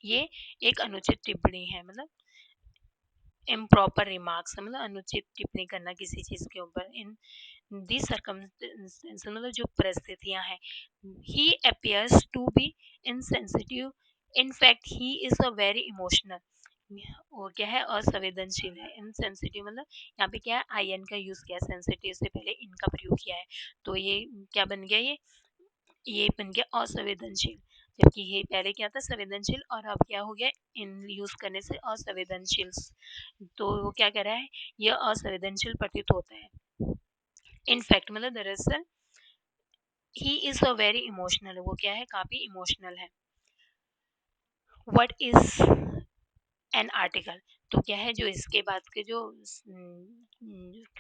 ये एक अनुचित टिप्पणी है, मतलब इम्प्रॉपर रिमार्क्स मतलब अनुचित टिप्पणी करना किसी चीज के ऊपर। इन दी सर्कमस्टेंस मतलब जो परिस्थितियां हैं, he appears to be insensitive, in fact he is a very emotional, वो क्या है असंवेदनशील है। इनसेंसिटिव मतलब यहाँ पे क्या है आई एन का यूज किया, सेंसिटिव से पहले इनका प्रयोग किया है, तो ये क्या बन गया, ये बन गया असंवेदनशील, जबकि ये पहले क्या था संवेदनशील, और अब क्या हो गया इन यूज करने से असंवेदनशील, तो वो क्या कह रहा है यह असंवेदनशील प्रतीत होता है। इनफैक्ट मतलब दरअसल ही इज अ वेरी इमोशनल, वो क्या है काफी इमोशनल है। व्हाट इज एन आर्टिकल, तो क्या है जो इसके बाद के जो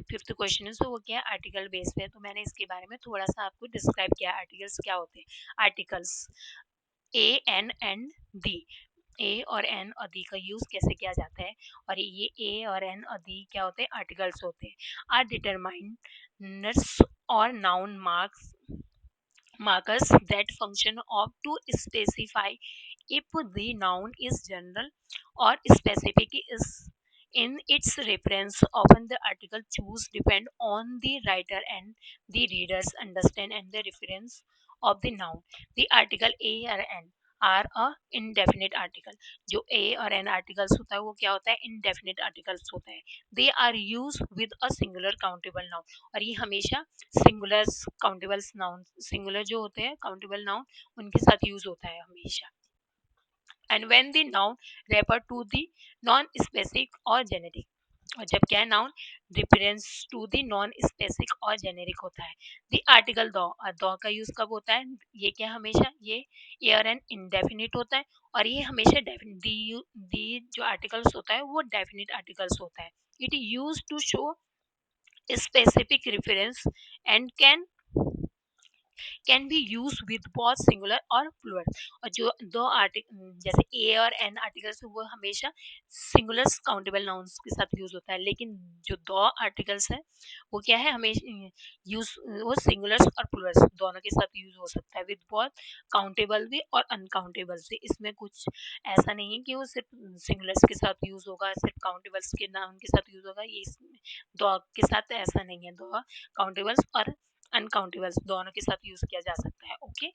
फिफ्थ क्वेश्चन है तो वो क्या है आर्टिकल बेस पे है, तो मैंने इसके बारे में थोड़ा सा आपको डिस्क्राइब किया आर्टिकल्स क्या होते हैं। Articles a an and the, a और एन और दी का यूज कैसे किया जाता है, और ये ए और एन और दी क्या होते हैं आर्टिकल्स होते हैं। आर डिटरमाइनर्स और noun markers that function of to specify if the noun is general or specific is in its reference. Often the article choose depend on the writer and the reader's understand and the reference of the noun. The article a or n are a indefinite article, जो ए और एन आर्टिकल्स होता है वो क्या होता है इनडेफिनेट आर्टिकल्स होता है। They are use with a singular countable noun, और ये हमेशा सिंगुलर काउंटेबल नाउन, सिंगुलर जो होते हैं काउंटेबल नाउन उनके साथ यूज होता है हमेशा। And when the noun refer to the non specific और जेनेरिक, और जब क्या है noun reference to the non specific और जेनेरिक होता है। द आर्टिकल दो, और दो का यूज कब होता है, ये क्या हमेशा ये एयर एंड इनडेफिनिट होता है, और ये हमेशा दी जो आर्टिकल्स होता है वो डेफिनिट आर्टिकल्स होता है। It use to show specific reference and can be used with both singular और plural, और जो दो आर्टिकल जैसे ए और एन आर्टिकल्स वो हमेशा सिंगुलर काउंटेबल नाउन्स के साथ यूज होता है, लेकिन जो दो आर्टिकल्स है वो क्या है हमेशा यूज वो सिंगुलर्स और प्लूरल्स दोनों के साथ यूज हो सकता है, विद बोथ काउंटेबल भी और अनकाउंटेबल से। इसमें कुछ ऐसा नहीं है कि वो सिर्फ सिंगुलर्स के साथ यूज होगा सिर्फ काउंटेबल्स के नाउन के साथ यूज होगा, ये दो के साथ ऐसा नहीं है, दो काउंटेबल्स और अनकाउंटेबल्स दोनों के साथ यूज किया जा सकता है। ओके,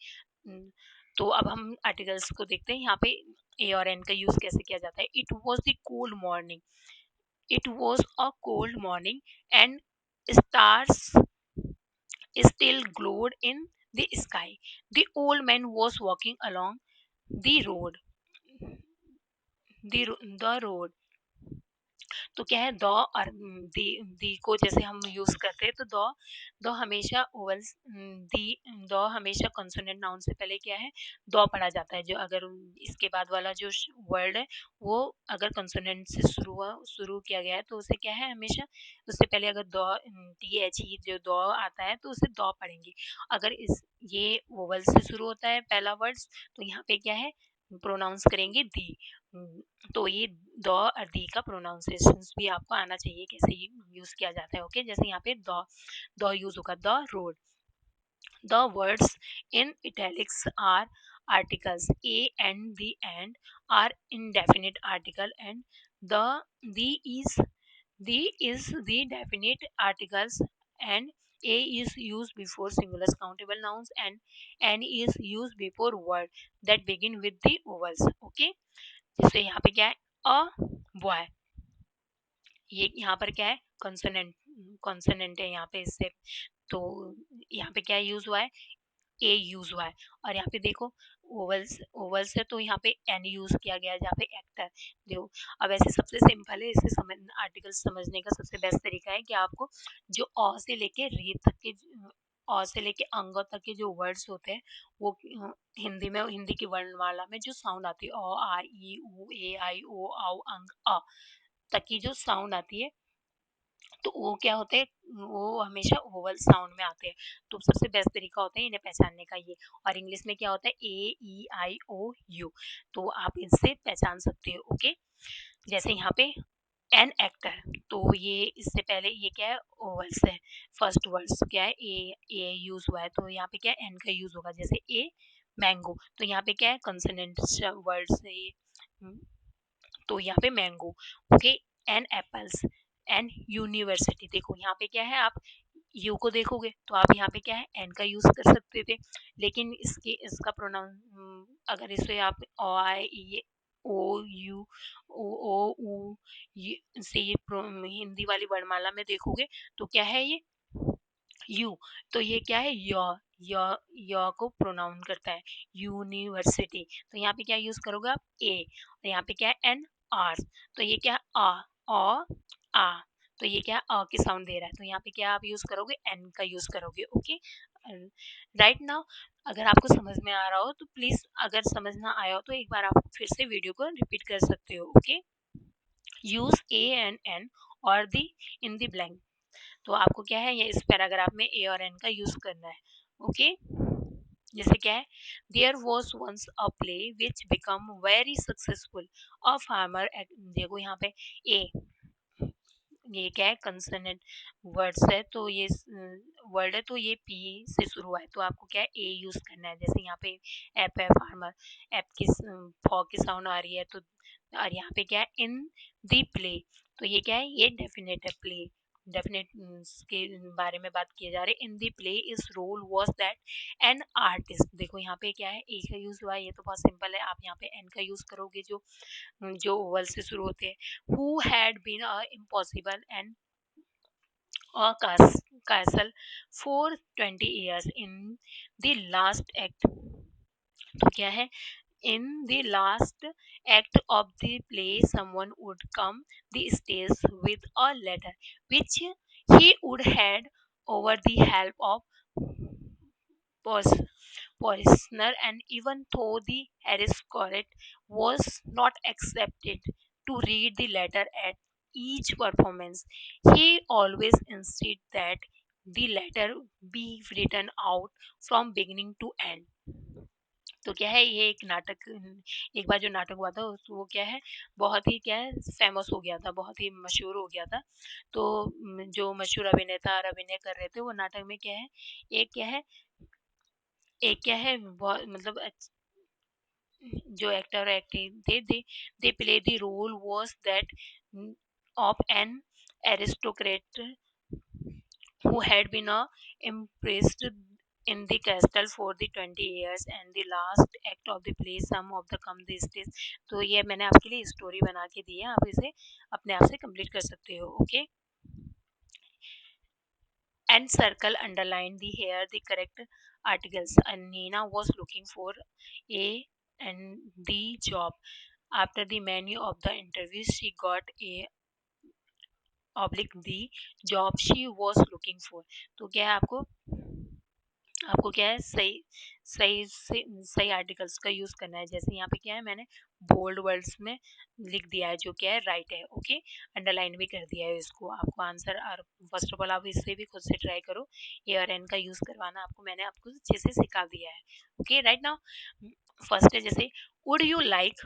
तो अब हम आर्टिकल्स को देखते हैं यहाँ पे ए और एन का यूज कैसे किया जाता है। It was the cold morning, it was a cold morning and stars still glowed in the sky. The old man was walking along the road. The road. तो क्या है द और दी को जैसे हम यूज करते हैं तो द द हमेशा ओवल्स दी द हमेशा कॉन्सोनेंट नाउन से पहले क्या है द पढ़ा जाता है। जो अगर इसके बाद वाला जो वर्ड है वो अगर कॉन्सोनेंट से शुरू किया गया है तो उसे क्या है हमेशा उससे पहले अगर द टी एच ई जो द आता है तो उसे द पढ़ेंगे। अगर इस ये ओवल से शुरू होता है पहला वर्ड्स तो यहाँ पे क्या है प्रोनाउंस करेंगे दी। तो ये द और दी का प्रोनाउंसिएशन भी आपको आना चाहिए कैसे यूज किया जाता है। ओके जैसे यहाँ पे द यूज होगा the road. The words in italics are articles. A and the and are indefinite article, and the the is the definite articles, and a is used before singular countable nouns, and n is used before word that begin with the vowels. Okay जैसे यहाँ पे क्या है a boy, ये यहाँ पर क्या है कॉन्सोनेंट कॉन्सोनेंट है यहाँ पे इससे। तो यहाँ पे क्या यूज हुआ है ए यूज हुआ है। और यहाँ पे देखो ओवल्स ओवल्स है तो यहाँ पे एन यूज किया गया है जहाँ पे एक्टर देखो। अब ऐसे सबसे सिंपल है इसे समझ आर्टिकल समझने का सबसे बेस्ट तरीका है कि आपको जो अ से लेके रे तक के अ से लेके अंग तक के जो वर्ड्स होते हैं वो हिंदी में हिंदी की वर्णमाला में जो साउंड आती है अ आ ई उ ए आई ओ औ अंग अ तक की जो साउंड आती है तो वो क्या होते हैं वो हमेशा ओवल साउंड में आते हैं। तो सबसे बेस्ट तरीका होता है इन्हें पहचानने का ये। और इंग्लिश में क्या होता है ए ई आई ओ यू तो आप इनसे पहचान सकते हो। ओके जैसे यहाँ पे एन एक्टर तो ये इससे पहले ये क्या है ओवल्स है। फर्स्ट वर्ड्स क्या है ए यूज हुआ है तो यहाँ पे क्या है एन का यूज होगा। जैसे ए मैंगो तो यहाँ पे क्या है कंसोनेंट वर्ड्स है ये। तो यहाँ पे mango. Okay an apples an university देखो यहाँ पे क्या है आप यू को देखोगे तो आप यहाँ पे क्या है एन का यूज कर सकते थे लेकिन इसके इसका प्रोनाउन अगर इसे आप ओ आई ई ओ यू ओ ऊ से ये हिंदी वाली वर्णमाला में देखोगे तो क्या है ये यू। तो ये क्या है य को प्रोनाउन करता है यूनिवर्सिटी। तो यहाँ पे क्या यूज करोगे आप ए और यहाँ पे क्या है एन आर तो ये क्या है अ आ तो ये क्या अ की साउंड दे रहा है तो यहाँ पे क्या आप यूज करोगे एन का यूज करोगे। ओके राइट नाउ अगर आपको समझ में आ रहा हो तो प्लीज अगर समझ ना आया हो तो एक बार आप फिर से वीडियो को रिपीट कर सकते हो। Okay use a and an और दी इन द ब्लैंक तो आपको क्या है ये इस पैराग्राफ में ए और एन का यूज करना है। ओके जैसे क्या है there was once a play which become very successful a farmer देखो यहाँ पे ए ये क्या है कंसोनेंट वर्ड्स है तो ये वर्ड है तो ये पी से शुरू हुआ है तो आपको क्या है ए यूज करना है। जैसे यहाँ पे एप है फार्मर एप की फॉ की साउंड आ रही है तो और यहाँ पे क्या है इन दी प्ले तो ये क्या है ये डेफिनेट है प्ले डेफिनेट के बारे में बात किए जा रहे in the play is role was that an artist देखो यहाँ पे क्या है ए का यूज हुआ है ये तो बहुत सिंपल है। आप यहाँ पे एन का यूज करोगे जो ओवल से शुरू होते हैं who had been impossible and a castle for 20 years in the last act। तो क्या है in the last act of the play someone would come the stage with a letter which he would hand over the help of Poisson, and even though the aristocrat was not accepted to read the letter at each performance, he always insisted that the letter be written out from beginning to end। तो क्या है ये एक नाटक एक बार जो नाटक हुआ था वो क्या है बहुत ही क्या है फेमस हो गया था बहुत ही मशहूर हो गया था। तो जो मशहूर अभिनेता और अभिनय कर रहे थे वो नाटक में क्या है एक क्या है एक क्या है बहुत मतलब जो actor acting they play the role was that of an aristocrat who had been impressed in the castle for the 20 years and the last act of the play some of the come the stage। तो ये मैंने आपके लिए स्टोरी बना के दी है आप इसे अपने आप से कंप्लीट कर सकते हो। Okay and circle underline the here the correct articles and Nina was looking for a and the job after the many of the interviews she got a oblique the job she was looking for. तो क्या है, आपको आपको क्या है, सही सही से सही आर्टिकल्स का यूज करना है। जैसे यहाँ पे क्या है, मैंने बोल्ड वर्ड्स में लिख दिया है जो क्या है राइट है, ओके। अंडरलाइन भी कर दिया है इसको। आपको आंसर, और फर्स्ट ऑफ ऑल आप इससे भी खुद से ट्राई करो, ए और एन का यूज करवाना। आपको मैंने आपको अच्छे से सिखा दिया है, ओके। राइट नाउ फर्स्ट है जैसे वुड यू लाइक,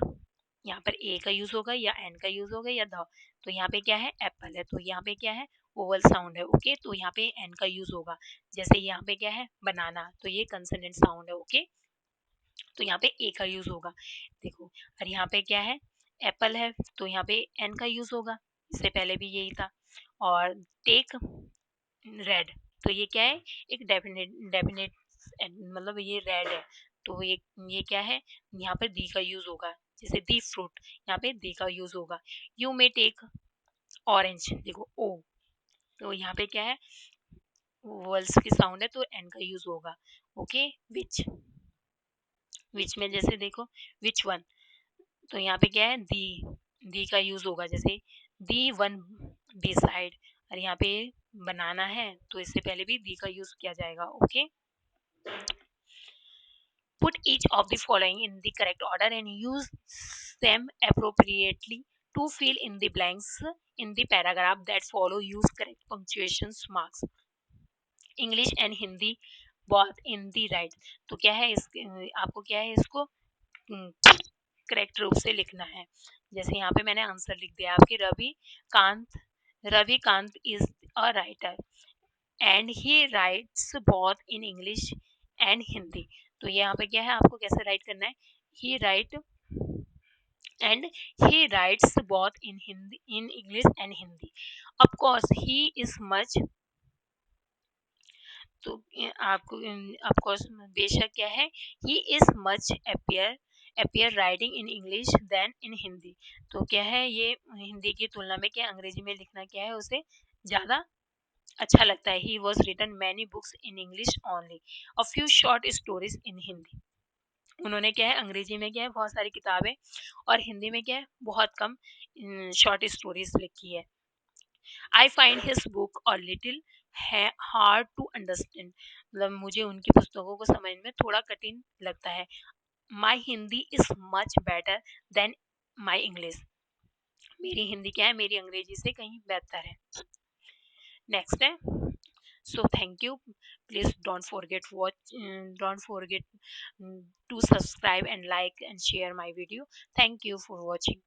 यहाँ पर ए का यूज होगा या एन का यूज होगा या द। तो यहाँ पे क्या है, एप्पल है, तो यहाँ पे क्या है, ओवल साउंड है, ओके। तो यहाँ पे एन का यूज होगा। जैसे यहाँ पे क्या है, बनाना, तो ये कंसोनेंट साउंड है, ओके। तो यहाँ पे ए का यूज होगा, देखो। और यहाँ पे क्या है, एप्पल है, तो यहाँ पे एन का यूज होगा। इससे पहले भी यही था। और टेक रेड, तो ये क्या है, एक डेफिनेट डेफिनेट, मतलब ये रेड है, तो ये क्या है, यहाँ पर दी का यूज होगा। जैसे दी फ्रूट, यहाँ पे दी का यूज होगा। यू मे टेक ऑरेंज, देखो ओ, तो यहाँ पे क्या है, वर्ल्स की साउंड है, तो एन का यूज होगा, ओके। विच में जैसे देखो, विच वन, तो यहाँ पे क्या है, दी का यूज होगा। जैसे दी वन डिसाइड, और यहाँ पे बनाना है, तो इससे पहले भी दी का यूज किया जाएगा, okay. Put each of the following in the correct order and use them appropriately to fill in the blanks in the paragraph that follow. Use correct punctuation marks. English and Hindi both in the right. तो क्या है, इस आपको क्या है, इसको करेक्ट रूप से लिखना है। जैसे यहाँ पे मैंने आंसर लिख दिया आपके, Ravi Kant is a writer and he writes both in English and Hindi. तो यहाँ पे क्या है, आपको कैसे राइट करना है, he write and he writes both in Hindi, in English and Hindi. Of course he is much, तो आपको ऑफ कोर्स बेशक क्या है, he is much appear writing in English than in Hindi. तो क्या है, ये हिंदी की तुलना में क्या, अंग्रेजी में लिखना क्या है, उसे ज़्यादा अच्छा लगता है। He was written many books in English only, a few short stories in Hindi. उन्होंने क्या है, अंग्रेजी में क्या है, बहुत सारी किताबें, और हिंदी में क्या है, बहुत कम शॉर्ट स्टोरीज लिखी है। आई फाइंड हिज बुक और लिटिल हार्ड टू अंडरस्टैंड, मतलब मुझे उनकी पुस्तकों को समझ में थोड़ा कठिन लगता है। My Hindi is much better than my English, मेरी हिंदी क्या है, मेरी अंग्रेजी से कहीं बेहतर है। नेक्स्ट है, so thank you, please don't forget to subscribe and like and share my video. Thank you for watching.